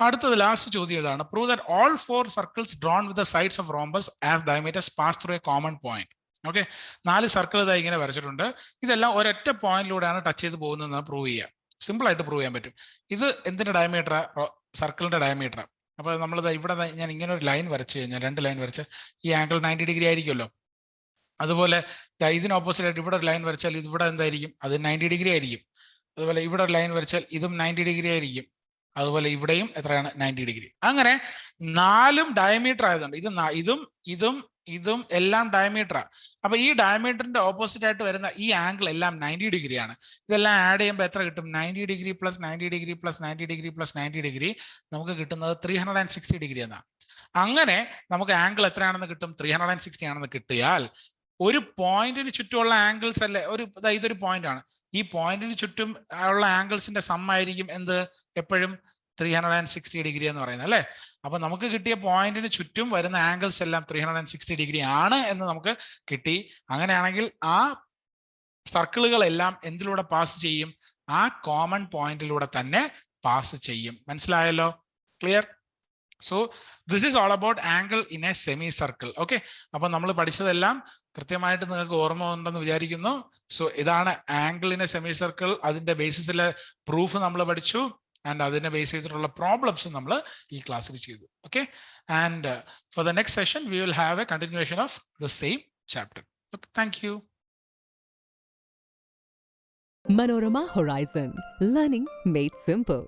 അടുത്തത് ലാസ്റ്റ് ചോദ്യം ഇതാണ്. Prove that all 4 circles drone with the sides of rhombus as diameters pass through A common point. Okay, 4 circle ഇതായി ഇങ്ങനെ വരച്ചിട്ടുണ്ട്. ഇതെല്ലാം ഒരൊറ്റ പോയിന്റിലൂടെയാണ് ടച്ച് ചെയ്ത് പോകുന്നതെന്ന് പ്രൂവ് ചെയ്യുക. സിമ്പിൾ ആയിട്ട് പ്രൂവ് ചെയ്യാൻ പറ്റും. ഇത് എന്തിന്റെ ഡയമീറ്റർ? സർക്കിളിന്റെ ഡയമീറ്റർ. അപ്പൊ നമ്മൾ ഇവിടെ ഞാൻ ഇങ്ങനെ ഒരു ലൈൻ വരച്ചു കഴിഞ്ഞാൽ, രണ്ട് ലൈൻ വരച്ച് ഈ ആംഗിൾ 90 ഡിഗ്രി ആയിരിക്കുമല്ലോ. അതുപോലെ ഇതിന് ഓപ്പോസിറ്റ് ആയിട്ട് ഇവിടെ ഒരു ലൈൻ വരച്ചാൽ ഇത് ഇവിടെ എന്തായിരിക്കും? അത് 90 ഡിഗ്രി ആയിരിക്കും. അതുപോലെ ഇവിടെ ഒരു ലൈൻ വരച്ചാൽ ഇതും 90 ഡിഗ്രി ആയിരിക്കും. അതുപോലെ ഇവിടെയും എത്രയാണ്? 90 ഡിഗ്രി. അങ്ങനെ 4ഉം ഡയമീറ്റർ ആയതുകൊണ്ട് ഇതും എല്ലാം ഡയമീറ്ററാണ്. അപ്പൊ ഈ ഡയമീറ്ററിന്റെ ഓപ്പോസിറ്റ് ആയിട്ട് വരുന്ന ഈ ആംഗിൾ എല്ലാം 90 ഡിഗ്രിയാണ്. ഇതെല്ലാം ആഡ് ചെയ്യുമ്പോൾ എത്ര കിട്ടും? 90 degree plus 90 degree plus 90 degree plus 90 degree നമുക്ക് കിട്ടുന്നത് 360 ഡിഗ്രി എന്നാണ്. അങ്ങനെ നമുക്ക് ആംഗിൾ എത്രയാണെന്ന് കിട്ടും? 360 ആണെന്ന് കിട്ടിയാൽ ഒരു പോയിന്റിന് ചുറ്റുമുള്ള ആംഗിൾസ് അല്ലേ, ഇതൊരു പോയിന്റ് ആണ്. ഈ പോയിന്റിന് ചുറ്റും ഉള്ള ആംഗിൾസിന്റെ സം ആയിരിക്കും എന്ത്? എപ്പോഴും 360 ഡിഗ്രി എന്ന് പറയുന്നത് അല്ലേ. അപ്പൊ നമുക്ക് കിട്ടിയ പോയിന്റിന് ചുറ്റും വരുന്ന ആംഗിൾസ് എല്ലാം 360 ഡിഗ്രി ആണ് എന്ന് നമുക്ക് കിട്ടി. അങ്ങനെയാണെങ്കിൽ ആ സർക്കിളുകളെല്ലാം എന്തിലൂടെ പാസ് ചെയ്യും? ആ കോമൺ പോയിന്റിലൂടെ തന്നെ പാസ് ചെയ്യും. മനസ്സിലായല്ലോ? Clear? So this is all about angle in a semi circle. Okay, അപ്പൊ നമ്മൾ പഠിച്ചതെല്ലാം കൃത്യമായിട്ട് നിങ്ങൾക്ക് ഓർമ്മ ഉണ്ടെന്ന് വിചാരിക്കുന്നു. സോ ഇതാണ് angle in a semi circle. അതിന്റെ ബേസിസിലെ പ്രൂഫ് നമ്മൾ പഠിച്ചു. ആൻഡ് അതിനെ ബേസ് ചെയ്തിട്ടുള്ള പ്രോബ്ലംസ് നമ്മൾ ഈ ക്ലാസ്സിൽ ചെയ്തു. Okay, and for the next session we will have A continuation of the same chapter. Thank you. Manorama Horizon, learning made simple.